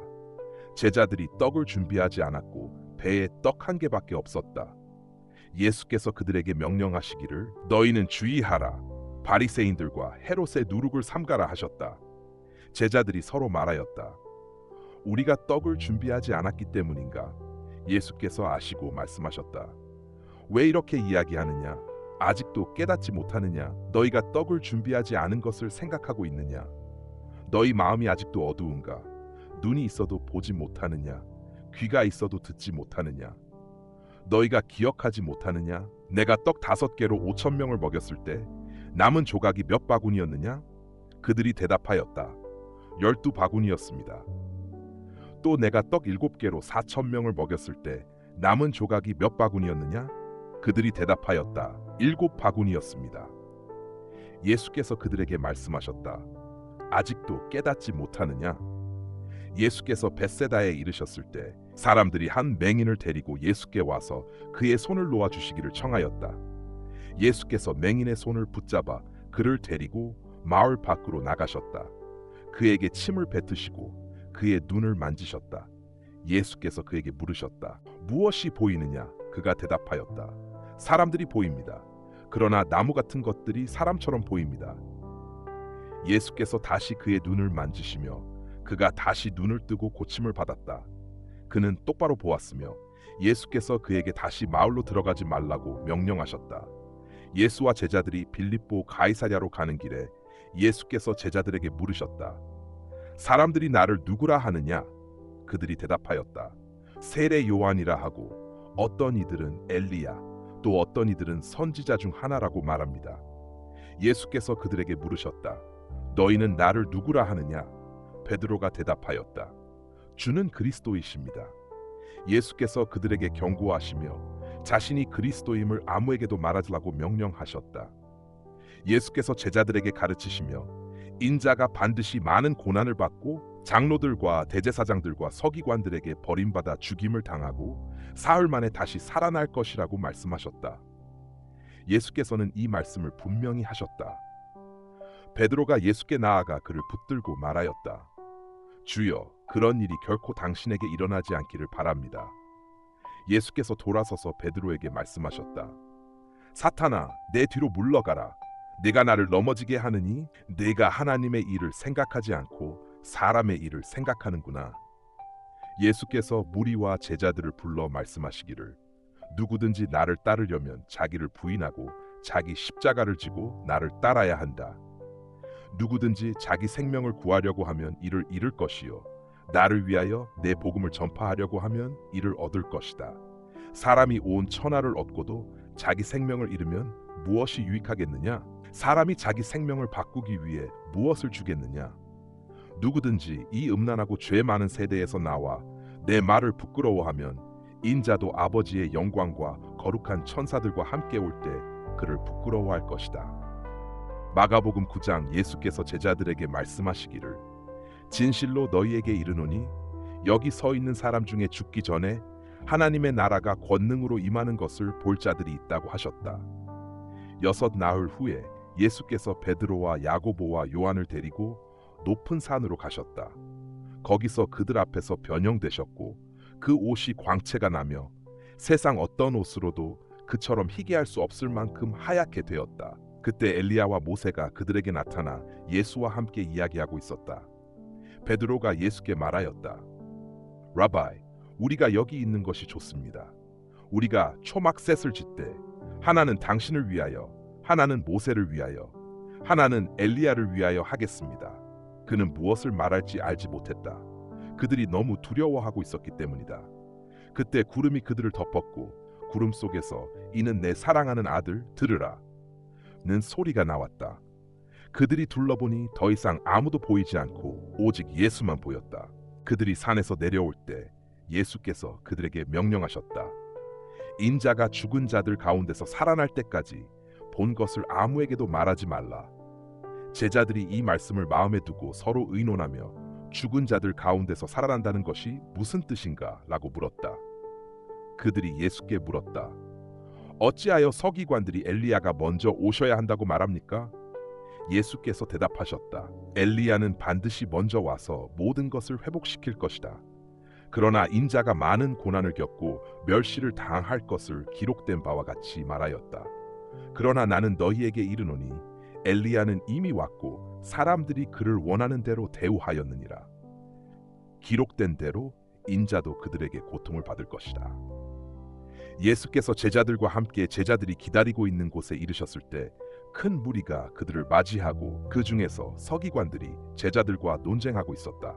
제자들이 떡을 준비하지 않았고 배에 떡 1개밖에 없었다. 예수께서 그들에게 명령하시기를 너희는 주의하라. 바리새인들과 헤롯의 누룩을 삼가라 하셨다. 제자들이 서로 말하였다. 우리가 떡을 준비하지 않았기 때문인가? 예수께서 아시고 말씀하셨다. 왜 이렇게 이야기하느냐? 아직도 깨닫지 못하느냐? 너희가 떡을 준비하지 않은 것을 생각하고 있느냐? 너희 마음이 아직도 어두운가? 눈이 있어도 보지 못하느냐? 귀가 있어도 듣지 못하느냐? 너희가 기억하지 못하느냐? 내가 떡 5개로 5,000명을 먹였을 때 남은 조각이 몇 바구니였느냐? 그들이 대답하였다. 12바구니였습니다. 또 내가 떡 7개로 4,000명을 먹였을 때 남은 조각이 몇 바구니였느냐? 그들이 대답하였다. 7바구니였습니다. 예수께서 그들에게 말씀하셨다. 아직도 깨닫지 못하느냐? 예수께서 벳세다에 이르셨을 때 사람들이 한 맹인을 데리고 예수께 와서 그의 손을 놓아주시기를 청하였다. 예수께서 맹인의 손을 붙잡아 그를 데리고 마을 밖으로 나가셨다. 그에게 침을 뱉으시고 그의 눈을 만지셨다. 예수께서 그에게 물으셨다. 무엇이 보이느냐? 그가 대답하였다. 사람들이 보입니다. 그러나 나무 같은 것들이 사람처럼 보입니다. 예수께서 다시 그의 눈을 만지시며 그가 다시 눈을 뜨고 고침을 받았다. 그는 똑바로 보았으며 예수께서 그에게 다시 마을로 들어가지 말라고 명령하셨다. 예수와 제자들이 빌립보 가이사랴로 가는 길에 예수께서 제자들에게 물으셨다. 사람들이 나를 누구라 하느냐? 그들이 대답하였다. 세례 요한이라 하고 어떤 이들은 엘리야 또 어떤 이들은 선지자 중 하나라고 말합니다. 예수께서 그들에게 물으셨다. 너희는 나를 누구라 하느냐? 베드로가 대답하였다. 주는 그리스도이십니다. 예수께서 그들에게 경고하시며 자신이 그리스도임을 아무에게도 말하라고 명령하셨다. 예수께서 제자들에게 가르치시며 인자가 반드시 많은 고난을 받고 장로들과 대제사장들과 서기관들에게 버림받아 죽임을 당하고 사흘 만에 다시 살아날 것이라고 말씀하셨다. 예수께서는 이 말씀을 분명히 하셨다. 베드로가 예수께 나아가 그를 붙들고 말하였다. 주여, 그런 일이 결코 당신에게 일어나지 않기를 바랍니다. 예수께서 돌아서서 베드로에게 말씀하셨다. 사탄아, 내 뒤로 물러가라. 네가 나를 넘어지게 하느니 네가 하나님의 일을 생각하지 않고 사람의 일을 생각하는구나. 예수께서 무리와 제자들을 불러 말씀하시기를 누구든지 나를 따르려면 자기를 부인하고 자기 십자가를 지고 나를 따라야 한다. 누구든지 자기 생명을 구하려고 하면 이를 잃을 것이요 나를 위하여 내 복음을 전파하려고 하면 이를 얻을 것이다. 사람이 온 천하를 얻고도 자기 생명을 잃으면 무엇이 유익하겠느냐? 사람이 자기 생명을 바꾸기 위해 무엇을 주겠느냐? 누구든지 이 음란하고 죄 많은 세대에서 나와 내 말을 부끄러워하면 인자도 아버지의 영광과 거룩한 천사들과 함께 올 때 그를 부끄러워할 것이다. 마가복음 9장 예수께서 제자들에게 말씀하시기를 진실로 너희에게 이르노니 여기 서 있는 사람 중에 죽기 전에 하나님의 나라가 권능으로 임하는 것을 볼 자들이 있다고 하셨다. 6 나흘 후에 예수께서 베드로와 야고보와 요한을 데리고 높은 산으로 가셨다. 거기서 그들 앞에서 변형되셨고 그 옷이 광채가 나며 세상 어떤 옷으로도 그처럼 희게 할 수 없을 만큼 하얗게 되었다. 그때 엘리야와 모세가 그들에게 나타나 예수와 함께 이야기하고 있었다. 베드로가 예수께 말하였다. 라바이, 우리가 여기 있는 것이 좋습니다. 우리가 초막셋을 짓되 하나는 당신을 위하여, 하나는 모세를 위하여, 하나는 엘리야를 위하여 하겠습니다. 그는 무엇을 말할지 알지 못했다. 그들이 너무 두려워하고 있었기 때문이다. 그때 구름이 그들을 덮었고 구름 속에서 이는 내 사랑하는 아들 들으라 는 소리가 나왔다. 그들이 둘러보니 더 이상 아무도 보이지 않고 오직 예수만 보였다. 그들이 산에서 내려올 때 예수께서 그들에게 명령하셨다. 인자가 죽은 자들 가운데서 살아날 때까지 본 것을 아무에게도 말하지 말라. 제자들이 이 말씀을 마음에 두고 서로 의논하며 죽은 자들 가운데서 살아난다는 것이 무슨 뜻인가? 라고 물었다. 그들이 예수께 물었다. 어찌하여 서기관들이 엘리야가 먼저 오셔야 한다고 말합니까? 예수께서 대답하셨다. 엘리야는 반드시 먼저 와서 모든 것을 회복시킬 것이다. 그러나 인자가 많은 고난을 겪고 멸시를 당할 것을 기록된 바와 같이 말하였다. 그러나 나는 너희에게 이르노니 엘리야는 이미 왔고 사람들이 그를 원하는 대로 대우하였느니라. 기록된 대로 인자도 그들에게 고통을 받을 것이다. 예수께서 제자들과 함께 제자들이 기다리고 있는 곳에 이르셨을 때 큰 무리가 그들을 맞이하고 그 중에서 서기관들이 제자들과 논쟁하고 있었다.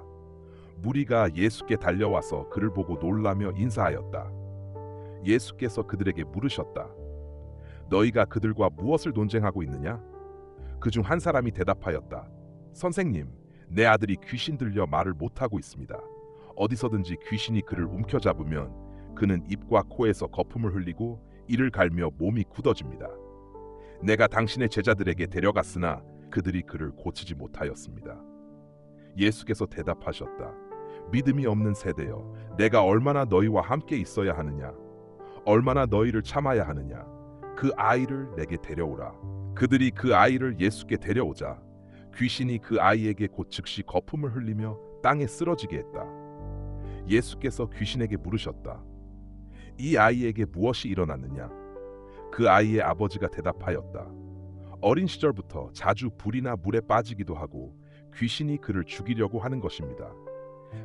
무리가 예수께 달려와서 그를 보고 놀라며 인사하였다. 예수께서 그들에게 물으셨다. 너희가 그들과 무엇을 논쟁하고 있느냐? 그중 한 사람이 대답하였다. 선생님, 내 아들이 귀신 들려 말을 못하고 있습니다. 어디서든지 귀신이 그를 움켜잡으면 그는 입과 코에서 거품을 흘리고 이를 갈며 몸이 굳어집니다. 내가 당신의 제자들에게 데려갔으나 그들이 그를 고치지 못하였습니다. 예수께서 대답하셨다. 믿음이 없는 세대여, 내가 얼마나 너희와 함께 있어야 하느냐? 얼마나 너희를 참아야 하느냐? 그 아이를 내게 데려오라. 그들이 그 아이를 예수께 데려오자 귀신이 그 아이에게 곧 즉시 거품을 흘리며 땅에 쓰러지게 했다. 예수께서 귀신에게 물으셨다. 이 아이에게 무엇이 일어났느냐? 그 아이의 아버지가 대답하였다. 어린 시절부터 자주 불이나 물에 빠지기도 하고 귀신이 그를 죽이려고 하는 것입니다.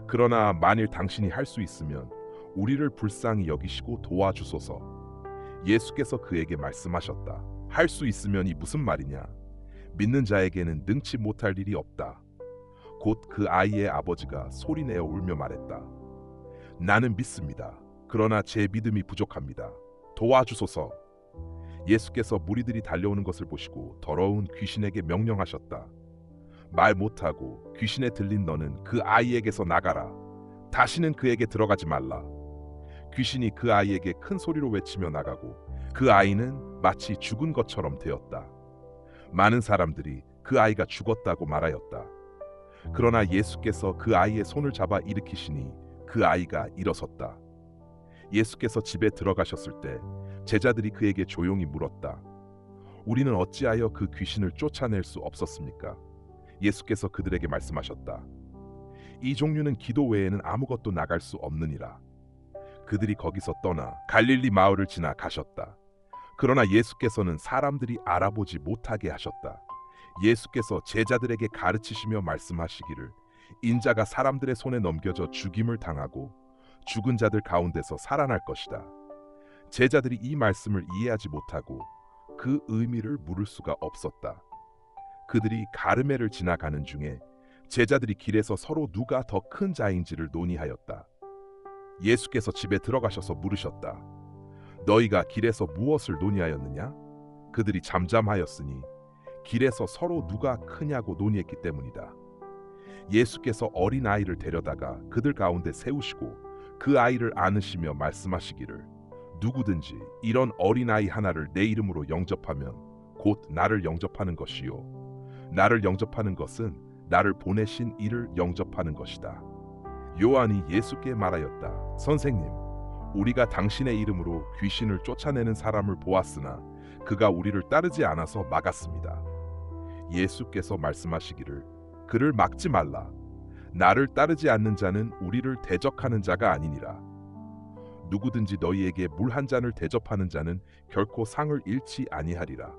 그러나 만일 당신이 할 수 있으면 우리를 불쌍히 여기시고 도와주소서. 예수께서 그에게 말씀하셨다. 할 수 있으면이 무슨 말이냐? 믿는 자에게는 능치 못할 일이 없다. 곧 그 아이의 아버지가 소리내어 울며 말했다. 나는 믿습니다. 그러나 제 믿음이 부족합니다. 도와주소서. 예수께서 무리들이 달려오는 것을 보시고 더러운 귀신에게 명령하셨다. 말 못하고 귀신에 들린 너는 그 아이에게서 나가라. 다시는 그에게 들어가지 말라. 귀신이 그 아이에게 큰 소리로 외치며 나가고 그 아이는 마치 죽은 것처럼 되었다. 많은 사람들이 그 아이가 죽었다고 말하였다. 그러나 예수께서 그 아이의 손을 잡아 일으키시니 그 아이가 일어섰다. 예수께서 집에 들어가셨을 때 제자들이 그에게 조용히 물었다. 우리는 어찌하여 그 귀신을 쫓아낼 수 없었습니까? 예수께서 그들에게 말씀하셨다. 이 종류는 기도 외에는 아무것도 나갈 수 없느니라. 그들이 거기서 떠나 갈릴리 마을을 지나 가셨다. 그러나 예수께서는 사람들이 알아보지 못하게 하셨다. 예수께서 제자들에게 가르치시며 말씀하시기를 인자가 사람들의 손에 넘겨져 죽임을 당하고 죽은 자들 가운데서 살아날 것이다. 제자들이 이 말씀을 이해하지 못하고 그 의미를 물을 수가 없었다. 그들이 가르멜을 지나가는 중에 제자들이 길에서 서로 누가 더 큰 자인지를 논의하였다. 예수께서 집에 들어가셔서 물으셨다. 너희가 길에서 무엇을 논의하였느냐? 그들이 잠잠하였으니 길에서 서로 누가 크냐고 논의했기 때문이다. 예수께서 어린 아이를 데려다가 그들 가운데 세우시고 그 아이를 안으시며 말씀하시기를 누구든지 이런 어린 아이 하나를 내 이름으로 영접하면 곧 나를 영접하는 것이요 나를 영접하는 것은 나를 보내신 이를 영접하는 것이다. 요한이 예수께 말하였다. 선생님, 우리가 당신의 이름으로 귀신을 쫓아내는 사람을 보았으나 그가 우리를 따르지 않아서 막았습니다. 예수께서 말씀하시기를 그를 막지 말라. 나를 따르지 않는 자는 우리를 대적하는 자가 아니니라. 누구든지 너희에게 물 한 잔을 대접하는 자는 결코 상을 잃지 아니하리라.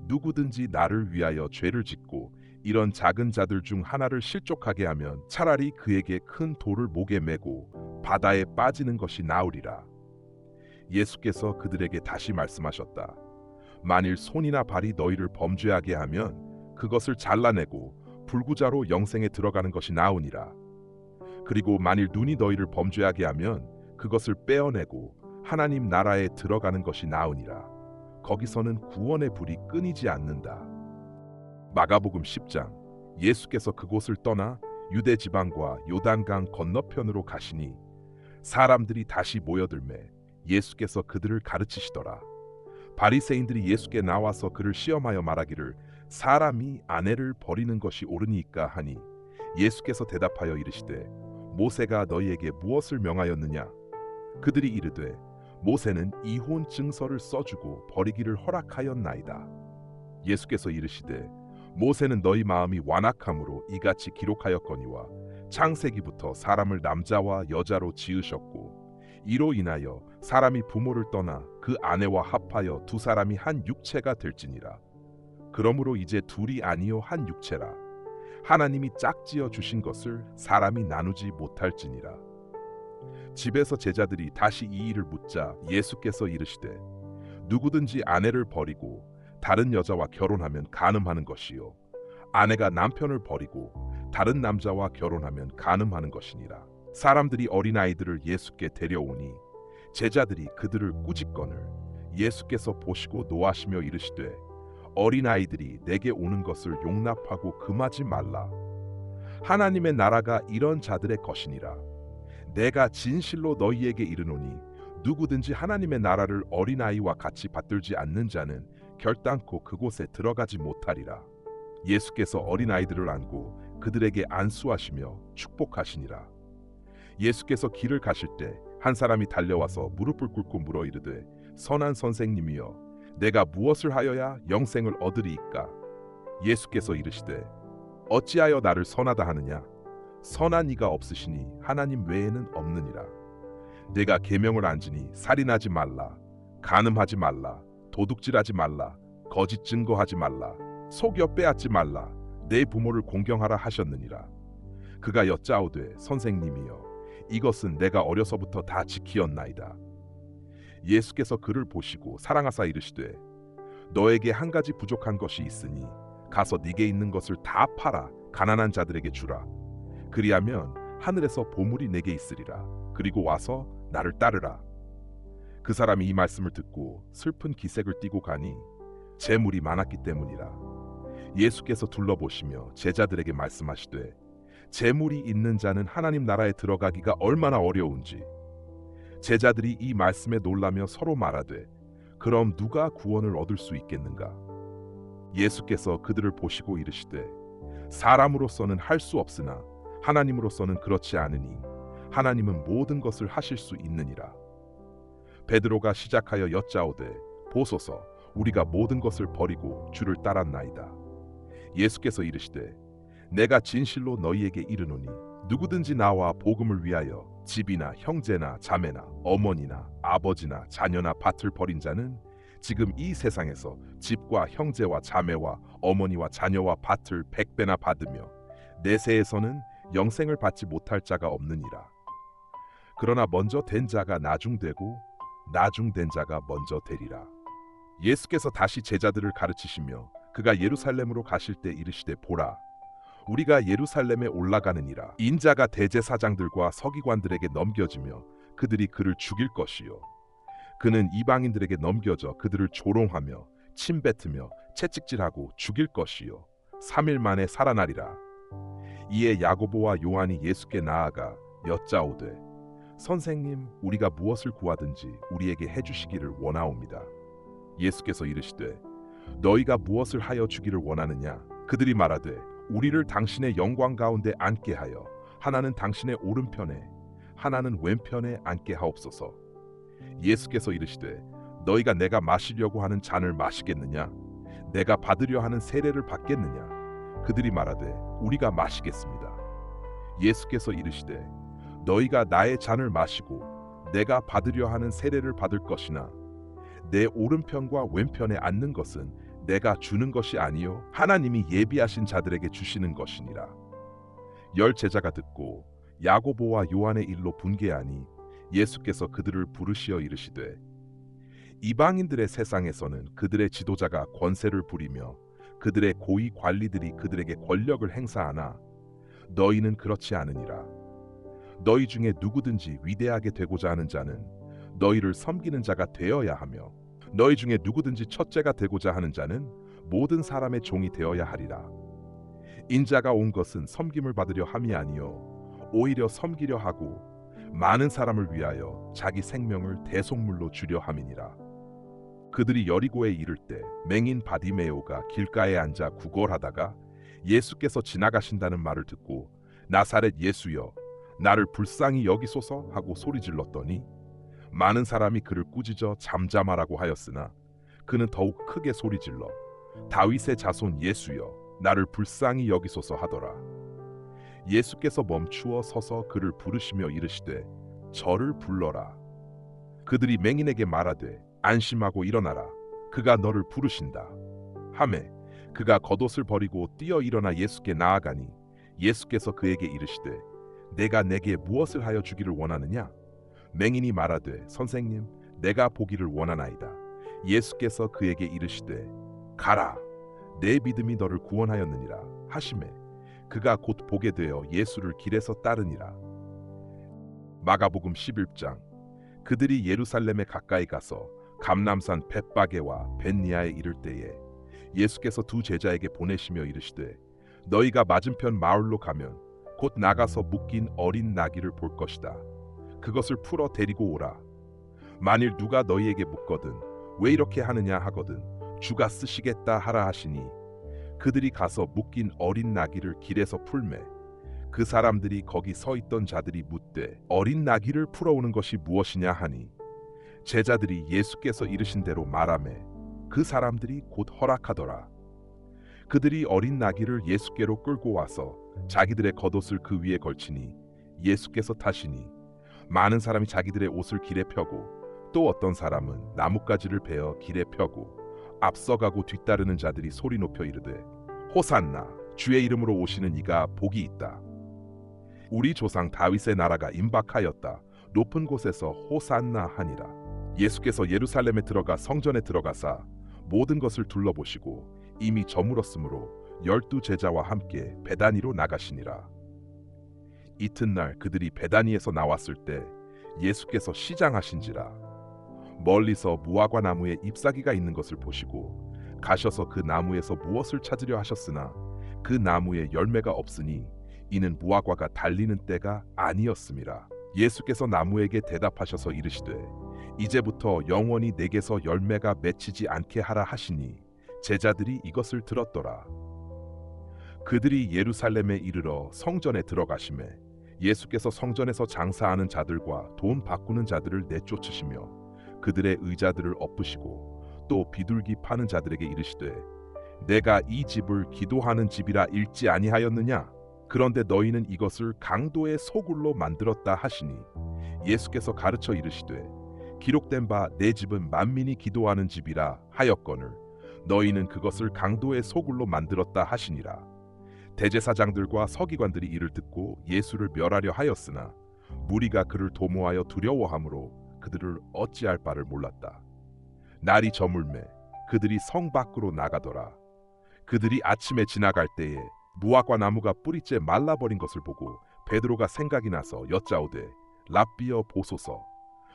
누구든지 나를 위하여 죄를 짓고 이런 작은 자들 중 하나를 실족하게 하면 차라리 그에게 큰 돌을 목에 메고 바다에 빠지는 것이 나으리라. 예수께서 그들에게 다시 말씀하셨다. 만일 손이나 발이 너희를 범죄하게 하면 그것을 잘라내고 불구자로 영생에 들어가는 것이 나으니라. 그리고 만일 눈이 너희를 범죄하게 하면 그것을 빼어내고 하나님 나라에 들어가는 것이 나으니라. 거기서는 구원의 불이 끊이지 않는다. 마가복음 10장. 예수께서 그곳을 떠나 유대 지방과 요단강 건너편으로 가시니 사람들이 다시 모여들매 예수께서 그들을 가르치시더라. 바리새인들이 예수께 나와서 그를 시험하여 말하기를 사람이 아내를 버리는 것이 옳으니까 하니 예수께서 대답하여 이르시되 모세가 너희에게 무엇을 명하였느냐? 그들이 이르되 모세는 이혼 증서를 써주고 버리기를 허락하였나이다. 예수께서 이르시되 모세는 너희 마음이 완악함으로 이같이 기록하였거니와 창세기부터 사람을 남자와 여자로 지으셨고 이로 인하여 사람이 부모를 떠나 그 아내와 합하여 두 사람이 한 육체가 될지니라. 그러므로 이제 둘이 아니요 한 육체라. 하나님이 짝지어 주신 것을 사람이 나누지 못할지니라. 집에서 제자들이 다시 이 일을 묻자 예수께서 이르시되 누구든지 아내를 버리고 다른 여자와 결혼하면 간음하는 것이요 아내가 남편을 버리고 다른 남자와 결혼하면 간음하는 것이니라. 사람들이 어린아이들을 예수께 데려오니 제자들이 그들을 꾸짖거늘 예수께서 보시고 노하시며 이르시되 어린아이들이 내게 오는 것을 용납하고 금하지 말라. 하나님의 나라가 이런 자들의 것이니라. 내가 진실로 너희에게 이르노니 누구든지 하나님의 나라를 어린아이와 같이 받들지 않는 자는 결단코 그곳에 들어가지 못하리라. 예수께서 어린아이들을 안고 그들에게 안수하시며 축복하시니라. 예수께서 길을 가실 때 한 사람이 달려와서 무릎을 꿇고 물어 이르되 선한 선생님이여 내가 무엇을 하여야 영생을 얻으리이까? 예수께서 이르시되 어찌하여 나를 선하다 하느냐? 선한 이가 없으시니 하나님 외에는 없느니라. 내가 계명을 안지니 살인하지 말라, 간음하지 말라, 도둑질하지 말라, 거짓 증거하지 말라, 속여 빼앗지 말라, 내 부모를 공경하라 하셨느니라. 그가 여짜오되 선생님이여 이것은 내가 어려서부터 다 지키었나이다. 예수께서 그를 보시고 사랑하사 이르시되 너에게 한 가지 부족한 것이 있으니 가서 네게 있는 것을 다 팔아 가난한 자들에게 주라. 그리하면 하늘에서 보물이 내게 있으리라. 그리고 와서 나를 따르라. 그 사람이 이 말씀을 듣고 슬픈 기색을 띠고 가니 재물이 많았기 때문이라. 예수께서 둘러보시며 제자들에게 말씀하시되 재물이 있는 자는 하나님 나라에 들어가기가 얼마나 어려운지. 제자들이 이 말씀에 놀라며 서로 말하되 그럼 누가 구원을 얻을 수 있겠는가? 예수께서 그들을 보시고 이르시되 사람으로서는 할 수 없으나 하나님으로서는 그렇지 않으니 하나님은 모든 것을 하실 수 있느니라. 베드로가 시작하여 여짜오되 보소서 우리가 모든 것을 버리고 주를 따랐나이다. 예수께서 이르시되 내가 진실로 너희에게 이르노니 누구든지 나와 복음을 위하여 집이나 형제나 자매나 어머니나 아버지나 자녀나 밭을 버린 자는 지금 이 세상에서 집과 형제와 자매와 어머니와 자녀와 밭을 100배나 받으며 내세에서는 영생을 받지 못할 자가 없느니라. 그러나 먼저 된 자가 나중되고 나중된 자가 먼저 되리라. 예수께서 다시 제자들을 가르치시며 그가 예루살렘으로 가실 때 이르시되 보라 우리가 예루살렘에 올라가느니라. 인자가 대제사장들과 서기관들에게 넘겨지며 그들이 그를 죽일 것이요 그는 이방인들에게 넘겨져 그들을 조롱하며 침뱉으며 채찍질하고 죽일 것이요 3일 만에 살아나리라. 이에 야고보와 요한이 예수께 나아가 여짜오되 선생님 우리가 무엇을 구하든지 우리에게 해주시기를 원하옵니다. 예수께서 이르시되 너희가 무엇을 하여 주기를 원하느냐. 그들이 말하되 우리를 당신의 영광 가운데 앉게 하여 하나는 당신의 오른편에 하나는 왼편에 앉게 하옵소서. 예수께서 이르시되 너희가 내가 마시려고 하는 잔을 마시겠느냐 내가 받으려 하는 세례를 받겠느냐. 그들이 말하되 우리가 마시겠습니다. 예수께서 이르시되 너희가 나의 잔을 마시고 내가 받으려 하는 세례를 받을 것이나 내 오른편과 왼편에 앉는 것은 내가 주는 것이 아니요 하나님이 예비하신 자들에게 주시는 것이니라. 열 제자가 듣고 야고보와 요한의 일로 분개하니 예수께서 그들을 부르시어 이르시되 이방인들의 세상에서는 그들의 지도자가 권세를 부리며 그들의 고위 관리들이 그들에게 권력을 행사하나 너희는 그렇지 않으니라. 너희 중에 누구든지 위대하게 되고자 하는 자는 너희를 섬기는 자가 되어야 하며 너희 중에 누구든지 첫째가 되고자 하는 자는 모든 사람의 종이 되어야 하리라. 인자가 온 것은 섬김을 받으려 함이 아니요 오히려 섬기려 하고 많은 사람을 위하여 자기 생명을 대속물로 주려 함이니라. 그들이 여리고에 이를 때 맹인 바디메오가 길가에 앉아 구걸하다가 예수께서 지나가신다는 말을 듣고 나사렛 예수여 나를 불쌍히 여기소서 하고 소리질렀더니 많은 사람이 그를 꾸짖어 잠잠하라고 하였으나 그는 더욱 크게 소리질러 다윗의 자손 예수여 나를 불쌍히 여기소서 하더라. 예수께서 멈추어 서서 그를 부르시며 이르시되 저를 불러라. 그들이 맹인에게 말하되 안심하고 일어나라 그가 너를 부르신다 하매 그가 겉옷을 버리고 뛰어 일어나 예수께 나아가니 예수께서 그에게 이르시되 내가 내게 무엇을 하여 주기를 원하느냐. 맹인이 말하되 선생님 내가 보기를 원하나이다. 예수께서 그에게 이르시되 가라 내 믿음이 너를 구원하였느니라 하시매 그가 곧 보게 되어 예수를 길에서 따르니라. 마가복음 11장. 그들이 예루살렘에 가까이 가서 감람산 벳바게와 벳니아에 이를 때에 예수께서 두 제자에게 보내시며 이르시되 너희가 맞은편 마을로 가면 곧 나가서 묶인 어린 나귀를 볼 것이다. 그것을 풀어 데리고 오라. 만일 누가 너희에게 묻거든 왜 이렇게 하느냐 하거든 주가 쓰시겠다 하라 하시니 그들이 가서 묶인 어린 나귀를 길에서 풀매 그 사람들이 거기 서 있던 자들이 묻되 어린 나귀를 풀어오는 것이 무엇이냐 하니 제자들이 예수께서 이르신 대로 말하매 그 사람들이 곧 허락하더라. 그들이 어린 나귀를 예수께로 끌고 와서 자기들의 겉옷을 그 위에 걸치니 예수께서 타시니 많은 사람이 자기들의 옷을 길에 펴고 또 어떤 사람은 나뭇가지를 베어 길에 펴고 앞서가고 뒤따르는 자들이 소리 높여 이르되 호산나 주의 이름으로 오시는 이가 복이 있다. 우리 조상 다윗의 나라가 임박하였다. 높은 곳에서 호산나 하니라. 예수께서 예루살렘에 들어가 성전에 들어가사 모든 것을 둘러보시고 이미 저물었으므로 12 제자와 함께 베다니로 나가시니라. 이튿날 그들이 베다니에서 나왔을 때 예수께서 시장하신지라 멀리서 무화과 나무에 잎사귀가 있는 것을 보시고 가셔서 그 나무에서 무엇을 찾으려 하셨으나 그 나무에 열매가 없으니 이는 무화과가 달리는 때가 아니었음이라. 예수께서 나무에게 대답하셔서 이르시되 이제부터 영원히 내게서 열매가 맺히지 않게 하라 하시니 제자들이 이것을 들었더라. 그들이 예루살렘에 이르러 성전에 들어가시매 예수께서 성전에서 장사하는 자들과 돈 바꾸는 자들을 내쫓으시며 그들의 의자들을 엎으시고 또 비둘기 파는 자들에게 이르시되 내가 이 집을 기도하는 집이라 읽지 아니하였느냐. 그런데 너희는 이것을 강도의 소굴로 만들었다 하시니 예수께서 가르쳐 이르시되 기록된 바 내 집은 만민이 기도하는 집이라 하였거늘 너희는 그것을 강도의 소굴로 만들었다 하시니라. 대제사장들과 서기관들이 이를 듣고 예수를 멸하려 하였으나 무리가 그를 도모하여 두려워하므로 그들을 어찌할 바를 몰랐다. 날이 저물매 그들이 성 밖으로 나가더라. 그들이 아침에 지나갈 때에 무화과 나무가 뿌리째 말라버린 것을 보고 베드로가 생각이 나서 여짜오되 랍비여 보소서,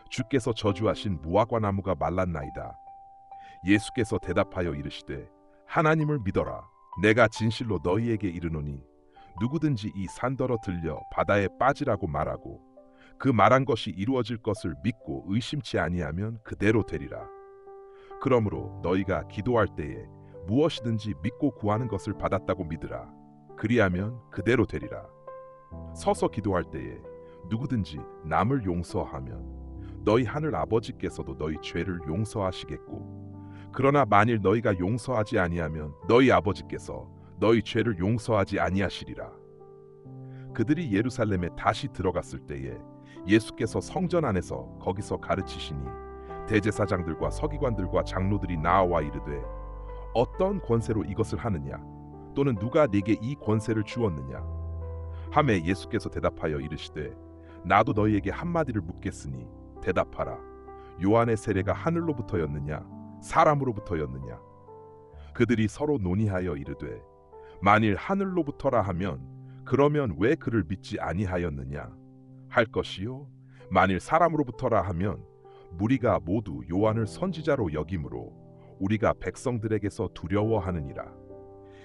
주께서 저주하신 무화과 나무가 말랐나이다. 예수께서 대답하여 이르시되 하나님을 믿어라. 내가 진실로 너희에게 이르노니 누구든지 이 산더러 들려 바다에 빠지라고 말하고 그 말한 것이 이루어질 것을 믿고 의심치 아니하면 그대로 되리라. 그러므로 너희가 기도할 때에 무엇이든지 믿고 구하는 것을 받았다고 믿으라. 그리하면 그대로 되리라. 서서 기도할 때에 누구든지 남을 용서하면 너희 하늘 아버지께서도 너희 죄를 용서하시겠고, 그러나 만일 너희가 용서하지 아니하면 너희 아버지께서 너희 죄를 용서하지 아니하시리라. 그들이 예루살렘에 다시 들어갔을 때에 예수께서 성전 안에서 거기서 가르치시니 대제사장들과 서기관들과 장로들이 나와 이르되 어떤 권세로 이것을 하느냐, 또는 누가 네게 이 권세를 주었느냐 하매 예수께서 대답하여 이르시되 나도 너희에게 한마디를 묻겠으니 대답하라. 요한의 세례가 하늘로부터였느냐 사람으로부터였느냐? 그들이 서로 논의하여 이르되 만일 하늘로부터라 하면 그러면 왜 그를 믿지 아니하였느냐 할 것이요, 만일 사람으로부터라 하면 무리가 모두 요한을 선지자로 여김으로 우리가 백성들에게서 두려워하느니라.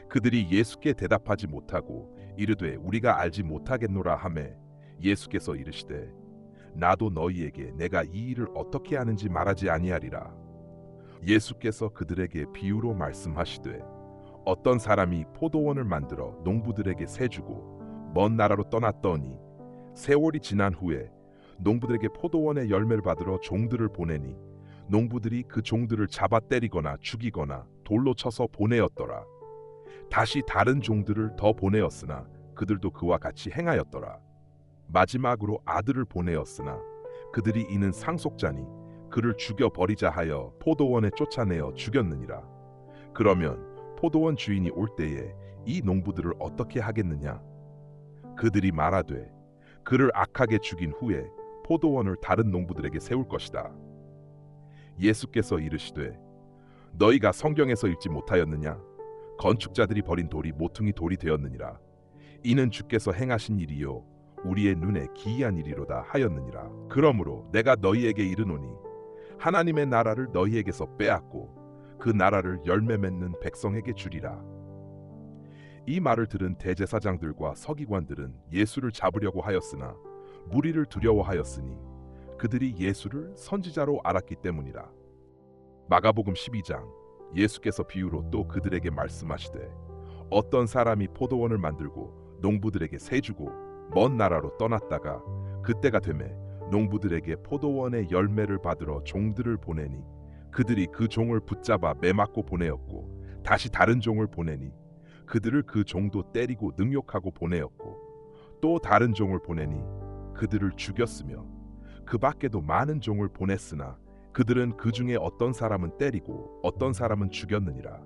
그들이 예수께 대답하지 못하고 이르되 우리가 알지 못하겠노라 하매 예수께서 이르시되 나도 너희에게 내가 이 일을 어떻게 하는지 말하지 아니하리라. 예수께서 그들에게 비유로 말씀하시되 어떤 사람이 포도원을 만들어 농부들에게 세주고 먼 나라로 떠났더니 세월이 지난 후에 농부들에게 포도원의 열매를 받으러 종들을 보내니 농부들이 그 종들을 잡아 때리거나 죽이거나 돌로 쳐서 보내었더라. 다시 다른 종들을 더 보내었으나 그들도 그와 같이 행하였더라. 마지막으로 아들을 보내었으나 그들이 이는 상속자니 그를 죽여버리자 하여 포도원에 쫓아내어 죽였느니라. 그러면 포도원 주인이 올 때에 이 농부들을 어떻게 하겠느냐? 그들이 말하되 그를 악하게 죽인 후에 포도원을 다른 농부들에게 세울 것이다. 예수께서 이르시되 너희가 성경에서 읽지 못하였느냐? 건축자들이 버린 돌이 모퉁이 돌이 되었느니라. 이는 주께서 행하신 일이요 우리의 눈에 기이한 일이로다 하였느니라. 그러므로 내가 너희에게 이르노니 하나님의 나라를 너희에게서 빼앗고 그 나라를 열매 맺는 백성에게 주리라. 이 말을 들은 대제사장들과 서기관들은 예수를 잡으려고 하였으나 무리를 두려워하였으니 그들이 예수를 선지자로 알았기 때문이라. 마가복음 12장. 예수께서 비유로 또 그들에게 말씀하시되 어떤 사람이 포도원을 만들고 농부들에게 세주고 먼 나라로 떠났다가 그때가 되매 농부들에게 포도원의 열매를 받으러 종들을 보내니 그들이 그 종을 붙잡아 매맞고 보내었고, 다시 다른 종을 보내니 그들을 그 종도 때리고 능욕하고 보내었고, 또 다른 종을 보내니 그들을 죽였으며 그 밖에도 많은 종을 보냈으나 그들은 그 중에 어떤 사람은 때리고 어떤 사람은 죽였느니라.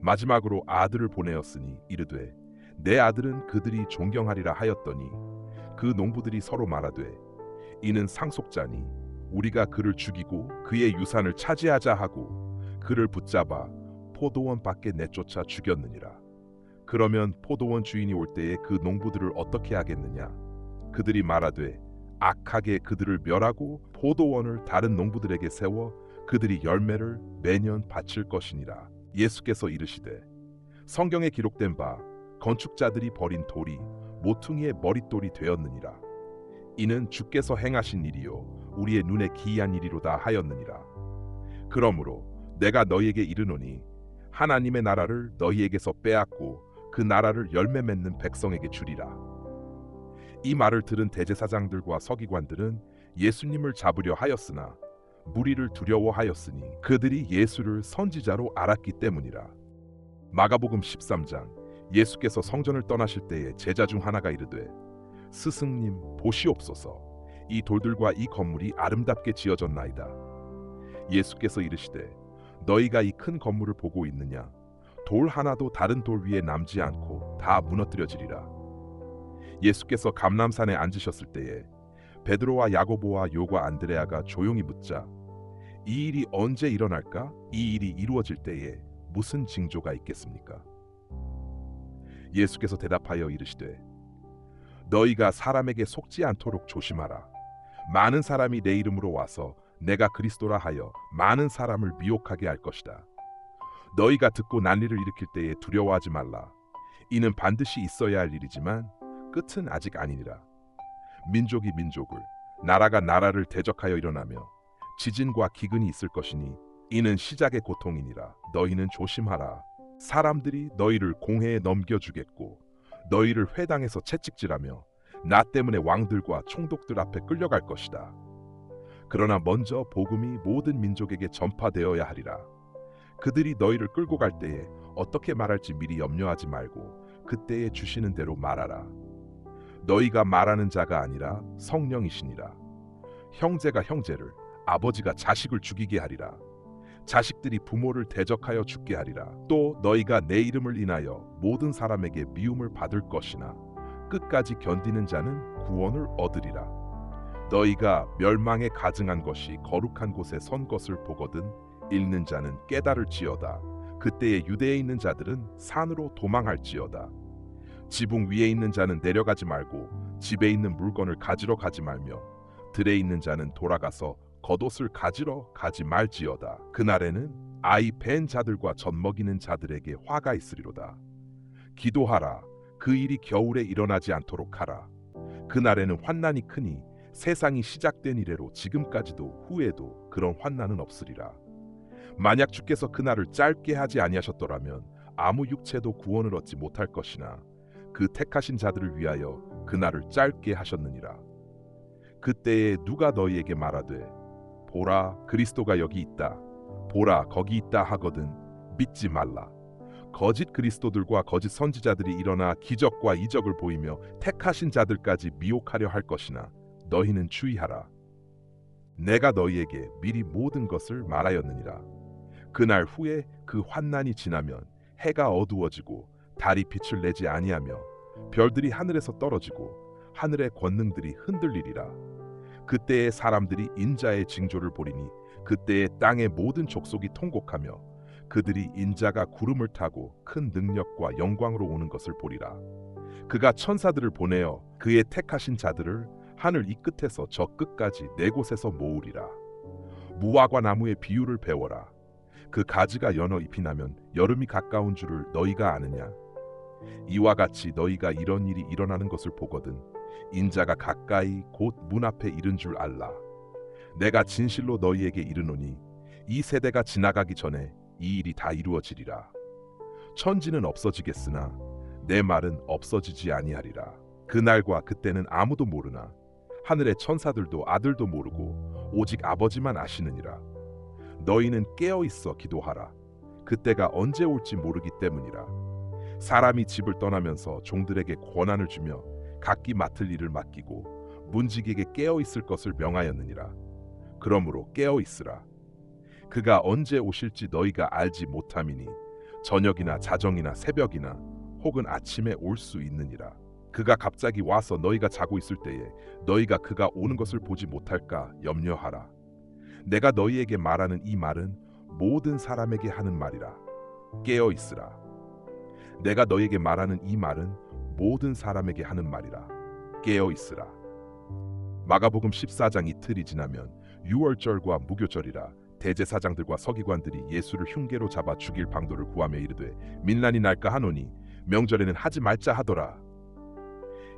마지막으로 아들을 보내었으니 이르되 내 아들은 그들이 존경하리라 하였더니 그 농부들이 서로 말하되 이는 상속자니 우리가 그를 죽이고 그의 유산을 차지하자 하고 그를 붙잡아 포도원 밖에 내쫓아 죽였느니라. 그러면 포도원 주인이 올 때에 그 농부들을 어떻게 하겠느냐? 그들이 말하되 악하게 그들을 멸하고 포도원을 다른 농부들에게 세워 그들이 열매를 매년 바칠 것이니라. 예수께서 이르시되 성경에 기록된 바 건축자들이 버린 돌이 모퉁이의 머릿돌이 되었느니라. 이는 주께서 행하신 일이요 우리의 눈에 기이한 일이로다 하였느니라. 그러므로 내가 너희에게 이르노니 하나님의 나라를 너희에게서 빼앗고 그 나라를 열매 맺는 백성에게 주리라. 이 말을 들은 대제사장들과 서기관들은 예수님을 잡으려 하였으나 무리를 두려워하였으니 그들이 예수를 선지자로 알았기 때문이라. 마가복음 13장. 예수께서 성전을 떠나실 때에 제자 중 하나가 이르되 스승님 보시옵소서, 이 돌들과 이 건물이 아름답게 지어졌나이다. 예수께서 이르시되 너희가 이 큰 건물을 보고 있느냐? 돌 하나도 다른 돌 위에 남지 않고 다 무너뜨려지리라. 예수께서 감람산에 앉으셨을 때에 베드로와 야고보와 요과 안드레아가 조용히 묻자 이 일이 언제 일어날까? 이 일이 이루어질 때에 무슨 징조가 있겠습니까? 예수께서 대답하여 이르시되 너희가 사람에게 속지 않도록 조심하라. 많은 사람이 내 이름으로 와서 내가 그리스도라 하여 많은 사람을 미혹하게 할 것이다. 너희가 듣고 난리를 일으킬 때에 두려워하지 말라. 이는 반드시 있어야 할 일이지만 끝은 아직 아니니라. 민족이 민족을, 나라가 나라를 대적하여 일어나며 지진과 기근이 있을 것이니 이는 시작의 고통이니라. 너희는 조심하라. 사람들이 너희를 공회에 넘겨주겠고 너희를 회당에서 채찍질하며 나 때문에 왕들과 총독들 앞에 끌려갈 것이다. 그러나 먼저 복음이 모든 민족에게 전파되어야 하리라. 그들이 너희를 끌고 갈 때에 어떻게 말할지 미리 염려하지 말고 그때에 주시는 대로 말하라. 너희가 말하는 자가 아니라 성령이시니라. 형제가 형제를, 아버지가 자식을 죽이게 하리라. 자식들이 부모를 대적하여 죽게 하리라. 또 너희가 내 이름을 인하여 모든 사람에게 미움을 받을 것이나 끝까지 견디는 자는 구원을 얻으리라. 너희가 멸망에 가증한 것이 거룩한 곳에 선 것을 보거든 읽는 자는 깨달을지어다. 그때에 유대에 있는 자들은 산으로 도망할지어다. 지붕 위에 있는 자는 내려가지 말고 집에 있는 물건을 가지러 가지 말며 들에 있는 자는 돌아가서 겉옷을 가지러 가지 말지어다. 그날에는 아이 벤 자들과 젖 먹이는 자들에게 화가 있으리로다. 기도하라. 그 일이 겨울에 일어나지 않도록 하라. 그날에는 환난이 크니 세상이 시작된 이래로 지금까지도 후에도 그런 환난은 없으리라. 만약 주께서 그날을 짧게 하지 아니하셨더라면 아무 육체도 구원을 얻지 못할 것이나 그 택하신 자들을 위하여 그날을 짧게 하셨느니라. 그때에 누가 너희에게 말하되 보라 그리스도가 여기 있다, 보라 거기 있다 하거든 믿지 말라. 거짓 그리스도들과 거짓 선지자들이 일어나 기적과 이적을 보이며 택하신 자들까지 미혹하려 할 것이나 너희는 주의하라. 내가 너희에게 미리 모든 것을 말하였느니라. 그날 후에 그 환난이 지나면 해가 어두워지고 달이 빛을 내지 아니하며 별들이 하늘에서 떨어지고 하늘의 권능들이 흔들리리라. 그때에 사람들이 인자의 징조를 보리니 그때에 땅의 모든 족속이 통곡하며 그들이 인자가 구름을 타고 큰 능력과 영광으로 오는 것을 보리라. 그가 천사들을 보내어 그의 택하신 자들을 하늘 이 끝에서 저 끝까지 네 곳에서 모으리라. 무화과 나무의 비유를 배워라. 그 가지가 연어 잎이 나면 여름이 가까운 줄을 너희가 아느냐? 이와 같이 너희가 이런 일이 일어나는 것을 보거든 인자가 가까이 곧 문 앞에 이른 줄 알라. 내가 진실로 너희에게 이르노니 이 세대가 지나가기 전에 이 일이 다 이루어지리라. 천지는 없어지겠으나 내 말은 없어지지 아니하리라. 그날과 그때는 아무도 모르나 하늘의 천사들도 아들도 모르고 오직 아버지만 아시느니라. 너희는 깨어 있어 기도하라. 그때가 언제 올지 모르기 때문이라. 사람이 집을 떠나면서 종들에게 권한을 주며 각기 맡을 일을 맡기고 문지기에게 깨어 있을 것을 명하였느니라. 그러므로 깨어 있으라. 그가 언제 오실지 너희가 알지 못함이니 저녁이나 자정이나 새벽이나 혹은 아침에 올 수 있느니라. 그가 갑자기 와서 너희가 자고 있을 때에 너희가 그가 오는 것을 보지 못할까 염려하라. 내가 너희에게 말하는 이 말은 모든 사람에게 하는 말이라. 깨어 있으라. 내가 너희에게 말하는 이 말은 모든 사람에게 하는 말이라. 깨어 있으라. 마가복음 14장 이틀이 지나면 유월절과 무교절이라 대제사장들과 서기관들이 예수를 흉계로 잡아 죽일 방도를 구하며 이르되 민란이 날까 하노니 명절에는 하지 말자 하더라.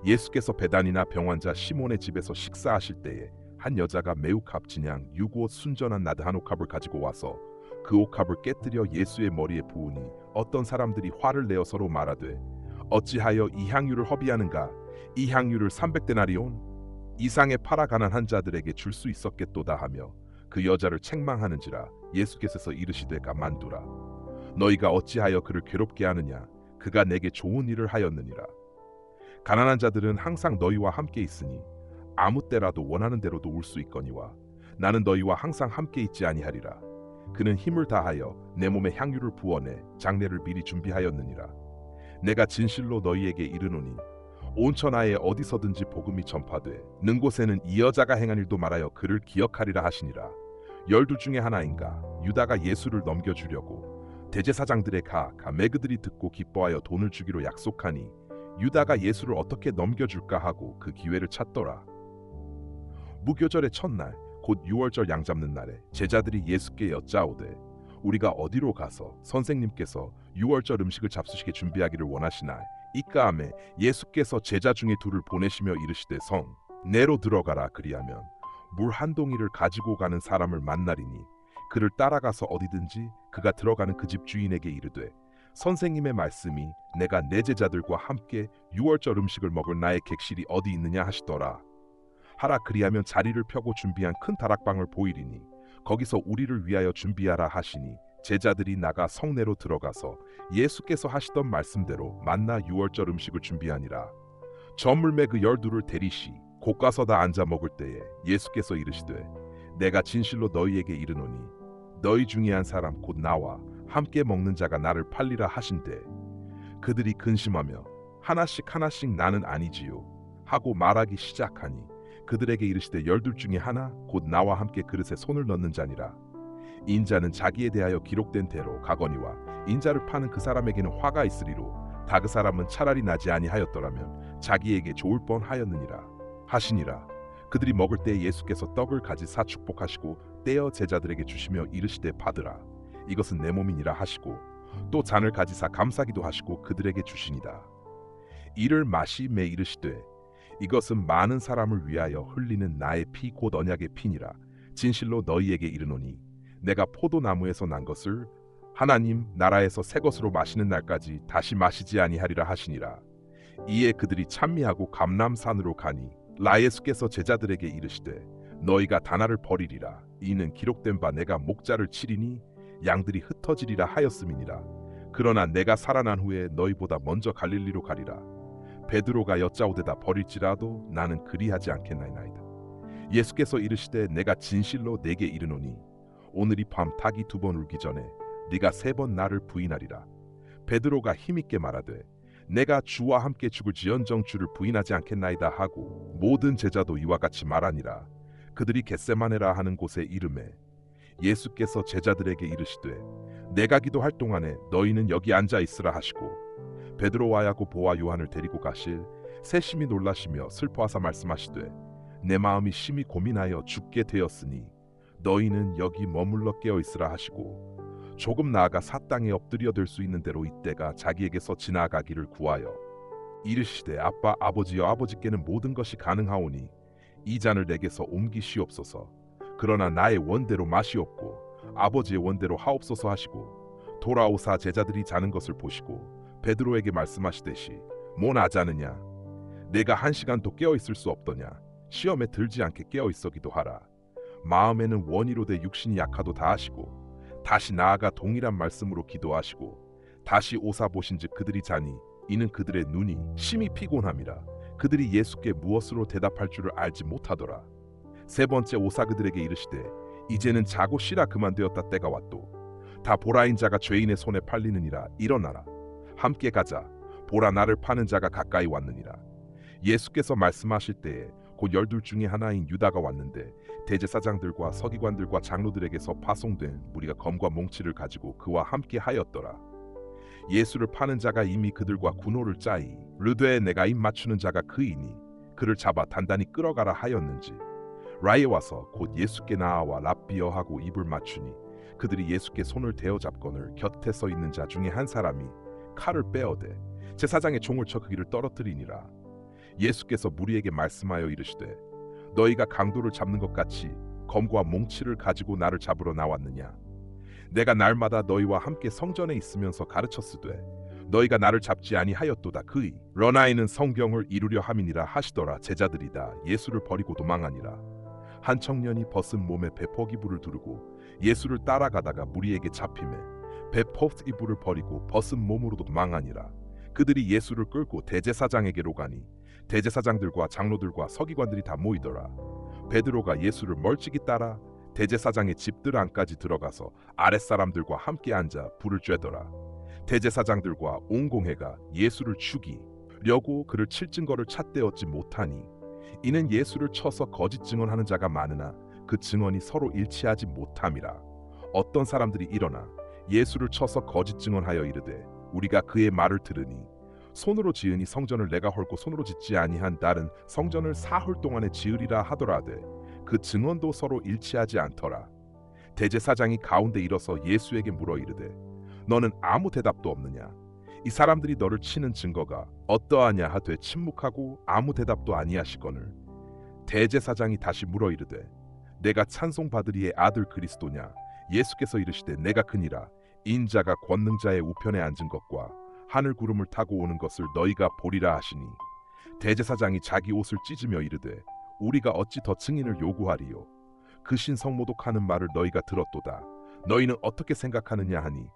예수께서 베단이나 병환자 시몬의 집에서 식사하실 때에 한 여자가 매우 값진양 6옷 순전한 나드 한 옥합을 가지고 와서 그 옥합을 깨뜨려 예수의 머리에 부으니 어떤 사람들이 화를 내어 서로 말하되 어찌하여 이 향유를 허비하는가? 이 향유를 300데나리온 이상에 팔아 가난한 자들에게 줄 수 있었겠도다 하며 그 여자를 책망하는지라. 예수께서 이르시되 가만두라. 너희가 어찌하여 그를 괴롭게 하느냐? 그가 내게 좋은 일을 하였느니라. 가난한 자들은 항상 너희와 함께 있으니 아무 때라도 원하는 대로도 올 수 있거니와 나는 너희와 항상 함께 있지 아니하리라. 그는 힘을 다하여 내 몸에 향유를 부어내 장례를 미리 준비하였느니라. 내가 진실로 너희에게 이르노니 온 천하에 어디서든지 복음이 전파돼 는 곳에는 이 여자가 행한 일도 말하여 그를 기억하리라 하시니라. 열두 중에 하나인가 유다가 예수를 넘겨주려고 대제사장들의 가매 그들이 듣고 기뻐하여 돈을 주기로 약속하니 유다가 예수를 어떻게 넘겨줄까 하고 그 기회를 찾더라. 무교절의 첫날 곧 유월절 양 잡는 날에 제자들이 예수께 여짜오되 우리가 어디로 가서 선생님께서 유월절 음식을 잡수시게 준비하기를 원하시나 이까함에 예수께서 제자 중에 둘을 보내시며 이르시되 성 내로 들어가라. 그리하면 물 한 동이를 가지고 가는 사람을 만나리니 그를 따라가서 어디든지 그가 들어가는 그 집 주인에게 이르되 선생님의 말씀이 내가 내 제자들과 함께 유월절 음식을 먹을 나의 객실이 어디 있느냐 하시더라. 하라. 그리하면 자리를 펴고 준비한 큰 다락방을 보이리니 거기서 우리를 위하여 준비하라 하시니 제자들이 나가 성내로 들어가서 예수께서 하시던 말씀대로 만나 유월절 음식을 준비하니라. 저물매 그 12를 데리시 곧 가서 다 앉아 먹을 때에 예수께서 이르시되 내가 진실로 너희에게 이르노니 너희 중에 한 사람 곧 나와 함께 먹는 자가 나를 팔리라 하신대. 그들이 근심하며 하나씩 나는 아니지요 하고 말하기 시작하니 그들에게 이르시되 12 중에 하나 곧 나와 함께 그릇에 손을 넣는 자니라. 인자는 자기에 대하여 기록된 대로 가거니와 인자를 파는 그 사람에게는 화가 있으리로 다 그 사람은 차라리 나지 아니하였더라면 자기에게 좋을 뻔하였느니라 하시니라. 그들이 먹을 때 예수께서 떡을 가지사 축복하시고 떼어 제자들에게 주시며 이르시되 받으라. 이것은 내 몸이니라 하시고 또 잔을 가지사 감사기도 하시고 그들에게 주시니라. 이를 마시매 이르시되 이것은 많은 사람을 위하여 흘리는 나의 피 곧 언약의 피니라. 진실로 너희에게 이르노니 내가 포도나무에서 난 것을 하나님 나라에서 새 것으로 마시는 날까지 다시 마시지 아니하리라 하시니라. 이에 그들이 찬미하고 감람산으로 가니 예수께서 제자들에게 이르시되 너희가 다나를 버리리라. 이는 기록된 바 내가 목자를 치리니 양들이 흩어지리라 하였음이니라. 그러나 내가 살아난 후에 너희보다 먼저 갈릴리로 가리라. 베드로가 여짜오되다 버릴지라도 나는 그리하지 않겠나이다. 예수께서 이르시되 내가 진실로 내게 이르노니 오늘이 밤 닭이 2번 울기 전에 네가 3번 나를 부인하리라. 베드로가 힘있게 말하되 내가 주와 함께 죽을지언정 주를 부인하지 않겠나이다 하고 모든 제자도 이와 같이 말하니라. 그들이 겟세마네라 하는 곳에 이르매 예수께서 제자들에게 이르시되 내가 기도할 동안에 너희는 여기 앉아 있으라 하시고 베드로와 야고보와 요한을 데리고 가실 세심히 놀라시며 슬퍼하사 말씀하시되 내 마음이 심히 고민하여 죽게 되었으니 너희는 여기 머물러 깨어 있으라 하시고 조금 나아가 사땅에 엎드려 될 수 있는 대로 이때가 자기에게서 지나가기를 구하여 이르시되 아빠 아버지여 아버지께는 모든 것이 가능하오니 이 잔을 내게서 옮기시옵소서. 그러나 나의 원대로 마시옵고 아버지의 원대로 하옵소서 하시고 돌아오사 제자들이 자는 것을 보시고 베드로에게 말씀하시듯이 뭐나 자느냐 내가 1시간도 깨어 있을 수 없더냐 시험에 들지 않게 깨어 있어기도 하라. 마음에는 원이로되 육신이 약하도 다 하시고 다시 나아가 동일한 말씀으로 기도하시고 다시 오사 보신즉 그들이 자니 이는 그들의 눈이 심히 피곤함이라. 그들이 예수께 무엇으로 대답할 줄을 알지 못하더라. 3번째 오사 그들에게 이르시되 이제는 자고 쉬라. 그만되었다. 때가 왔도 다 보라인 자가 죄인의 손에 팔리느니라. 일어나라 함께 가자. 보라 나를 파는 자가 가까이 왔느니라. 예수께서 말씀하실 때에 곧 12 중에 하나인 유다가 왔는데 대제사장들과 서기관들과 장로들에게서 파송된 무리가 검과 몽치를 가지고 그와 함께 하였더라. 예수를 파는 자가 이미 그들과 군호를 짜이 르되 내가 입 맞추는 자가 그이니 그를 잡아 단단히 끌어가라 하였는지 라에 와서 곧 예수께 나아와 랍비어 하고 입을 맞추니 그들이 예수께 손을 대어 잡거늘 곁에 서 있는 자 중에 한 사람이 칼을 빼어대 제사장의 종을 쳐 그 귀를 떨어뜨리니라. 예수께서 무리에게 말씀하여 이르시되 너희가 강도를 잡는 것 같이 검과 몽치를 가지고 나를 잡으러 나왔느냐. 내가 날마다 너희와 함께 성전에 있으면서 가르쳤으되 너희가 나를 잡지 아니하였도다. 그의 러나이는 성경을 이루려 함이니라 하시더라. 제자들이다 예수를 버리고 도망하니라. 한 청년이 벗은 몸에 베퍽 이불을 두르고 예수를 따라가다가 무리에게 잡히매 베퍽 이불을 버리고 벗은 몸으로도 도망하니라. 그들이 예수를 끌고 대제사장에게로 가니 대제사장들과 장로들과 서기관들이 다 모이더라. 베드로가 예수를 멀찍이 따라 대제사장의 집들 안까지 들어가서 아랫사람들과 함께 앉아 불을 쬐더라. 대제사장들과 온 공회가 예수를 죽이 려고 그를 칠 증거를 찾되었지 못하니 이는 예수를 쳐서 거짓 증언하는 자가 많으나 그 증언이 서로 일치하지 못함이라. 어떤 사람들이 일어나 예수를 쳐서 거짓 증언하여 이르되 우리가 그의 말을 들으니 손으로 지으니 성전을 내가 헐고 손으로 짓지 아니한 다른 성전을 사흘 동안에 지으리라 하더라되 그 증언도 서로 일치하지 않더라. 대제사장이 가운데 일어서 예수에게 물어 이르되 너는 아무 대답도 없느냐? 이 사람들이 너를 치는 증거가 어떠하냐 하되 침묵하고 아무 대답도 아니하시거늘. 대제사장이 다시 물어 이르되 내가 찬송받으리의 아들 그리스도냐? 예수께서 이르시되 내가 크니라. 인자가 권능자의 우편에 앉은 것과 하늘 구름을 타고 오는 것을 너희가 보리라 하시니 대제사장이 자기 옷을 찢으며 이르되 우리가 어찌 더 증인을 요구하리요? 그 신성모독하는 말을 너희가 들었도다. 너희는 어떻게 생각하느냐 하니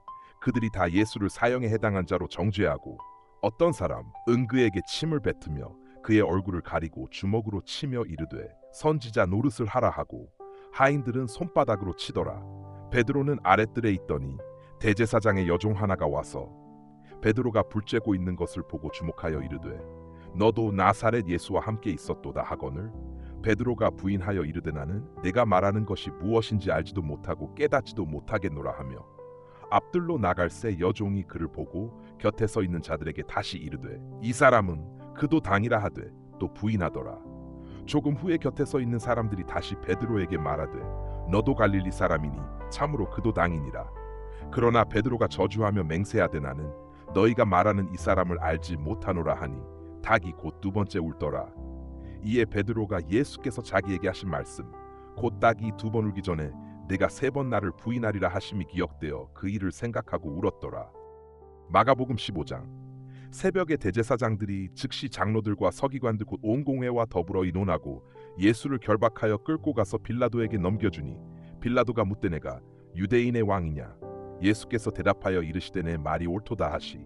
그들이 다 예수를 사형에 해당한 자로 정죄하고 어떤 사람 은그에게 침을 뱉으며 그의 얼굴을 가리고 주먹으로 치며 이르되 선지자 노릇을 하라 하고 하인들은 손바닥으로 치더라. 베드로는 아랫뜰에 있더니 대제사장의 여종 하나가 와서 베드로가 불 쬐고 있는 것을 보고 주목하여 이르되 너도 나사렛 예수와 함께 있었도다 하거늘. 베드로가 부인하여 이르되 나는 내가 말하는 것이 무엇인지 알지도 못하고 깨닫지도 못하겠노라 하며 앞들로 나갈새 여종이 그를 보고 곁에 서 있는 자들에게 다시 이르되 이 사람은 그도 당이라 하되 또 부인하더라. 조금 후에 곁에 서 있는 사람들이 다시 베드로에게 말하되 너도 갈릴리 사람이니 참으로 그도 당이니라. 그러나 베드로가 저주하며 맹세하되 나는 너희가 말하는 이 사람을 알지 못하노라 하니 닭이 곧 두 번째 울더라. 이에 베드로가 예수께서 자기에게 하신 말씀 곧 닭이 두 번 울기 전에 내가 세 번 나를 부인하리라 하심이 기억되어 그 일을 생각하고 울었더라. 마가복음 15장. 새벽에 대제사장들이 즉시 장로들과 서기관들 곧 온 공회와 더불어 의논하고 예수를 결박하여 끌고 가서 빌라도에게 넘겨주니 빌라도가 묻되 내가 유대인의 왕이냐? 예수께서 대답하여 이르시되 내 말이 옳도다 하시.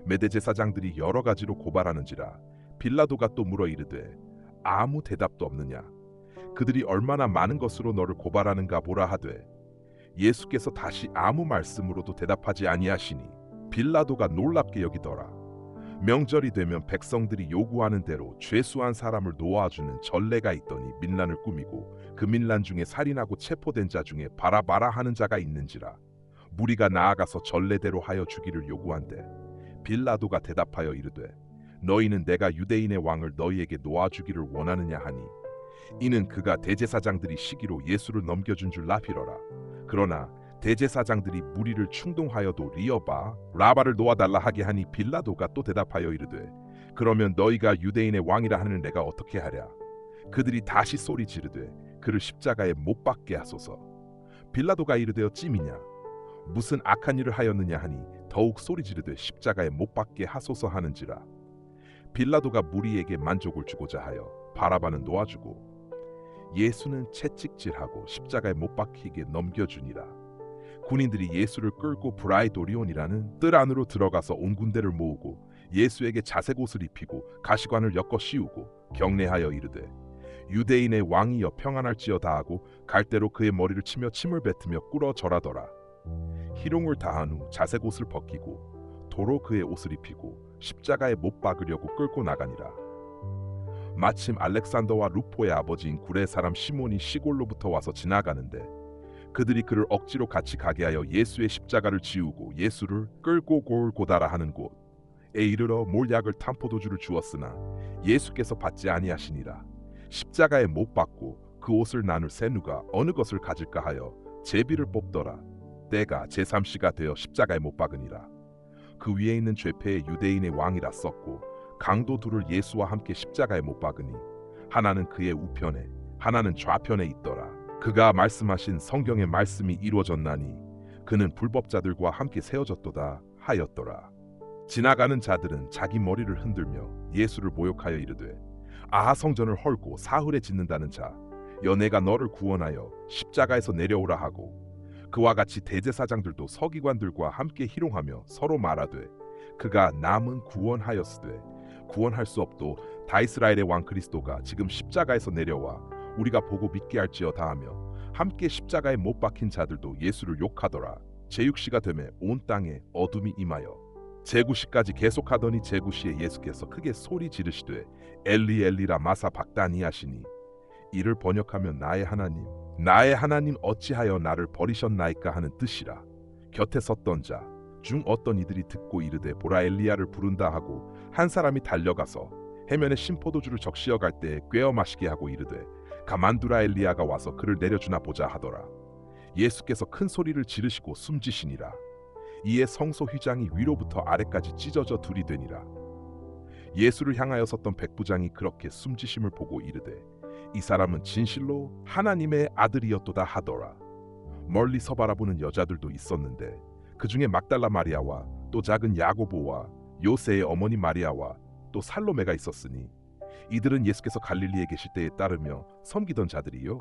매대제사장들이 여러 가지로 고발하는지라. 빌라도가 또 물어 이르되 아무 대답도 없느냐? 그들이 얼마나 많은 것으로 너를 고발하는가 보라 하되 예수께서 다시 아무 말씀으로도 대답하지 아니하시니 빌라도가 놀랍게 여기더라. 명절이 되면 백성들이 요구하는 대로 죄수한 사람을 놓아주는 전례가 있더니 민란을 꾸미고 그 민란 중에 살인하고 체포된 자 중에 바라바라 하는 자가 있는지라. 무리가 나아가서 전례대로 하여 주기를 요구한대 빌라도가 대답하여 이르되 너희는 내가 유대인의 왕을 너희에게 놓아주기를 원하느냐 하니 이는 그가 대제사장들이 시기로 예수를 넘겨준 줄 나필어라. 그러나 대제사장들이 무리를 충동하여도 리어바 라바를 놓아달라 하게 하니 빌라도가 또 대답하여 이르되 그러면 너희가 유대인의 왕이라 하는 내가 어떻게 하랴? 그들이 다시 소리 지르되 그를 십자가에 못 박게 하소서. 빌라도가 이르되 어찌미냐? 무슨 악한 일을 하였느냐 하니 더욱 소리 지르되 십자가에 못 박게 하소서 하는지라. 빌라도가 무리에게 만족을 주고자 하여 바라바는 놓아주고 예수는 채찍질하고 십자가에 못 박히게 넘겨주니라. 군인들이 예수를 끌고 브라이도리온이라는 뜰 안으로 들어가서 온 군대를 모으고 예수에게 자색 옷을 입히고 가시관을 엮어 씌우고 경례하여 이르되 유대인의 왕이여 평안할지어다 하고 갈대로 그의 머리를 치며 침을 뱉으며 꿇어 절하더라. 희롱을 다한 후 자색 옷을 벗기고 도로 그의 옷을 입히고 십자가에 못 박으려고 끌고 나가니라. 마침 알렉산더와 루포의 아버지인 구레 사람 시몬이 시골로부터 와서 지나가는데 그들이 그를 억지로 같이 가게 하여 예수의 십자가를 지우고 예수를 끌고 골고다라 하는 곳에 이르러 몰약을 탄 포도주를 주었으나 예수께서 받지 아니하시니라. 십자가에 못 박고 그 옷을 나눌 새 누가 어느 것을 가질까 하여 제비를 뽑더라. 때가 제3시가 되어 십자가에 못 박으니라. 그 위에 있는 죄패의 유대인의 왕이라 썼고 강도 둘을 예수와 함께 십자가에 못 박으니 하나는 그의 우편에 하나는 좌편에 있더라. 그가 말씀하신 성경의 말씀이 이루어졌나니 그는 불법자들과 함께 세워졌도다 하였더라. 지나가는 자들은 자기 머리를 흔들며 예수를 모욕하여 이르되 아하 성전을 헐고 사흘에 짓는다는 자 연애가 너를 구원하여 십자가에서 내려오라 하고 그와 같이 대제사장들도 서기관들과 함께 희롱하며 서로 말하되 그가 남은 구원하였으되 구원할 수 없도 다이스라엘의 왕 그리스도가 지금 십자가에서 내려와 우리가 보고 믿게 할지어다 하며 함께 십자가에 못 박힌 자들도 예수를 욕하더라. 제6시가 되매 온 땅에 어둠이 임하여 제구시까지 계속하더니 제구시에 예수께서 크게 소리 지르시되 엘리 엘리라 마사 박다니 하시니 이를 번역하면 나의 하나님 어찌하여 나를 버리셨나이까 하는 뜻이라. 곁에 섰던 자 중 어떤 이들이 듣고 이르되 보라 엘리야를 부른다 하고 한 사람이 달려가서 해면에 신포도주를 적시어 갈 때에 꿰어 마시게 하고 이르되 가만두라 엘리야가 와서 그를 내려주나 보자 하더라. 예수께서 큰 소리를 지르시고 숨지시니라. 이에 성소 휘장이 위로부터 아래까지 찢어져 둘이 되니라. 예수를 향하여 섰던 백부장이 그렇게 숨지심을 보고 이르되 이 사람은 진실로 하나님의 아들이었도다 하더라. 멀리서 바라보는 여자들도 있었는데 그 중에 막달라 마리아와 또 작은 야고보와 요새의 어머니 마리아와 또 살로메가 있었으니 이들은 예수께서 갈릴리에 계실 때에 따르며 섬기던 자들이요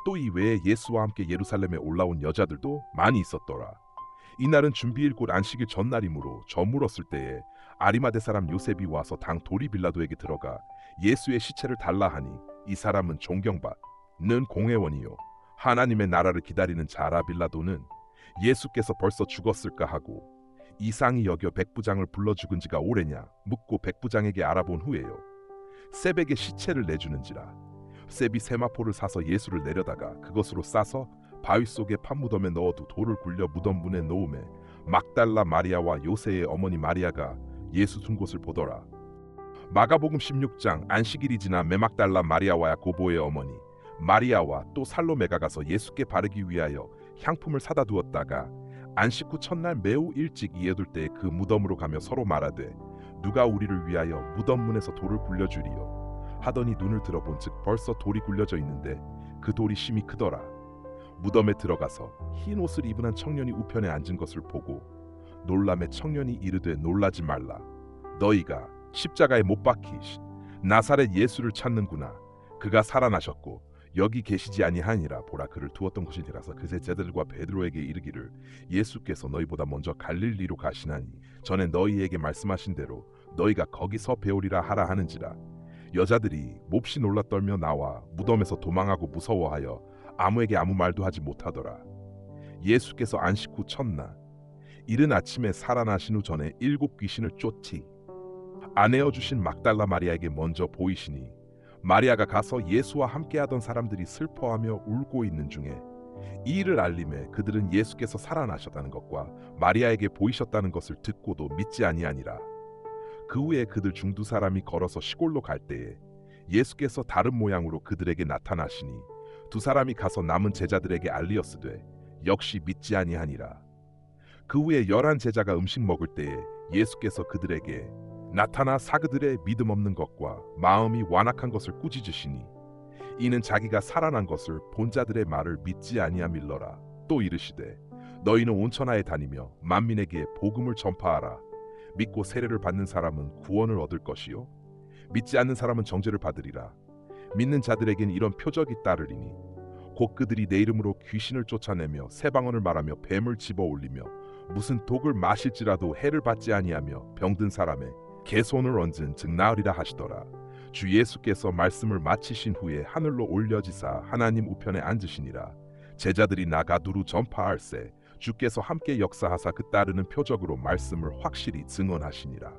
또 이 외에 예수와 함께 예루살렘에 올라온 여자들도 많이 있었더라. 이날은 준비일 곧 안식일 전날이므로 저물었을 때에 아리마대 사람 요셉이 와서 당 도리 빌라도에게 들어가 예수의 시체를 달라 하니 이 사람은 존경받는 공회원이요 하나님의 나라를 기다리는 자라. 빌라도는 예수께서 벌써 죽었을까 하고 이상히 여겨 백부장을 불러 죽은 지가 오래냐 묻고 백부장에게 알아본 후에요 셉에게 시체를 내주는지라. 셉이 세마포를 사서 예수를 내려다가 그것으로 싸서 바위 속에 판무덤에 넣어두 돌을 굴려 무덤 문에 놓음에 막달라 마리아와 요새의 어머니 마리아가 예수 둔 곳을 보더라. 마가복음 16장. 안식일이 지나 메막달라 마리아와 야고보의 어머니 마리아와 또 살로메가 가서 예수께 바르기 위하여 향품을 사다 두었다가 안식 후 첫날 매우 일찍 이에둘 때에 그 무덤으로 가며 서로 말하되 누가 우리를 위하여 무덤 문에서 돌을 굴려주리요 하더니 눈을 들어본즉 벌써 돌이 굴려져 있는데 그 돌이 심히 크더라. 무덤에 들어가서 흰 옷을 입은 한 청년이 우편에 앉은 것을 보고 놀람에 청년이 이르되 놀라지 말라. 너희가 십자가에 못 박히신 나사렛 예수를 찾는구나. 그가 살아나셨고 여기 계시지 아니하니라. 보라 그를 두었던 곳이니라서 그새 제자들과 베드로에게 이르기를 예수께서 너희보다 먼저 갈릴리로 가시나니 전에 너희에게 말씀하신 대로 너희가 거기서 배우리라 하라 하는지라. 여자들이 몹시 놀라 떨며 나와 무덤에서 도망하고 무서워하여 아무에게 아무 말도 하지 못하더라. 예수께서 안식 후 첫날 이른 아침에 살아나신 후 전에 7 귀신을 쫓지 아내어 주신 막달라 마리아에게 먼저 보이시니 마리아가 가서 예수와 함께하던 사람들이 슬퍼하며 울고 있는 중에 이 일을 알림에 그들은 예수께서 살아나셨다는 것과 마리아에게 보이셨다는 것을 듣고도 믿지 아니하니라. 그 후에 그들 중 2사람이 걸어서 시골로 갈 때에 예수께서 다른 모양으로 그들에게 나타나시니 2사람이 가서 남은 제자들에게 알리었으되 역시 믿지 아니하니라. 그 후에 11 제자가 음식 먹을 때에 예수께서 그들에게 나타나 사그들의 믿음 없는 것과 마음이 완악한 것을 꾸짖으시니 이는 자기가 살아난 것을 본 자들의 말을 믿지 아니함일러라. 또 이르시되 너희는 온 천하에 다니며 만민에게 복음을 전파하라. 믿고 세례를 받는 사람은 구원을 얻을 것이요 믿지 않는 사람은 정죄를 받으리라. 믿는 자들에겐 이런 표적이 따르리니 곧 그들이 내 이름으로 귀신을 쫓아내며 새 방언을 말하며 뱀을 집어올리며 무슨 독을 마실지라도 해를 받지 아니하며 병든 사람의 개손을 얹은 즉 나으리라 하시더라. 주 예수께서 말씀을 마치신 후에 하늘로 올려지사 하나님 우편에 앉으시니라. 제자들이 나가 두루 전파할세 주께서 함께 역사하사 그 따르는 표적으로 말씀을 확실히 증언하시니라.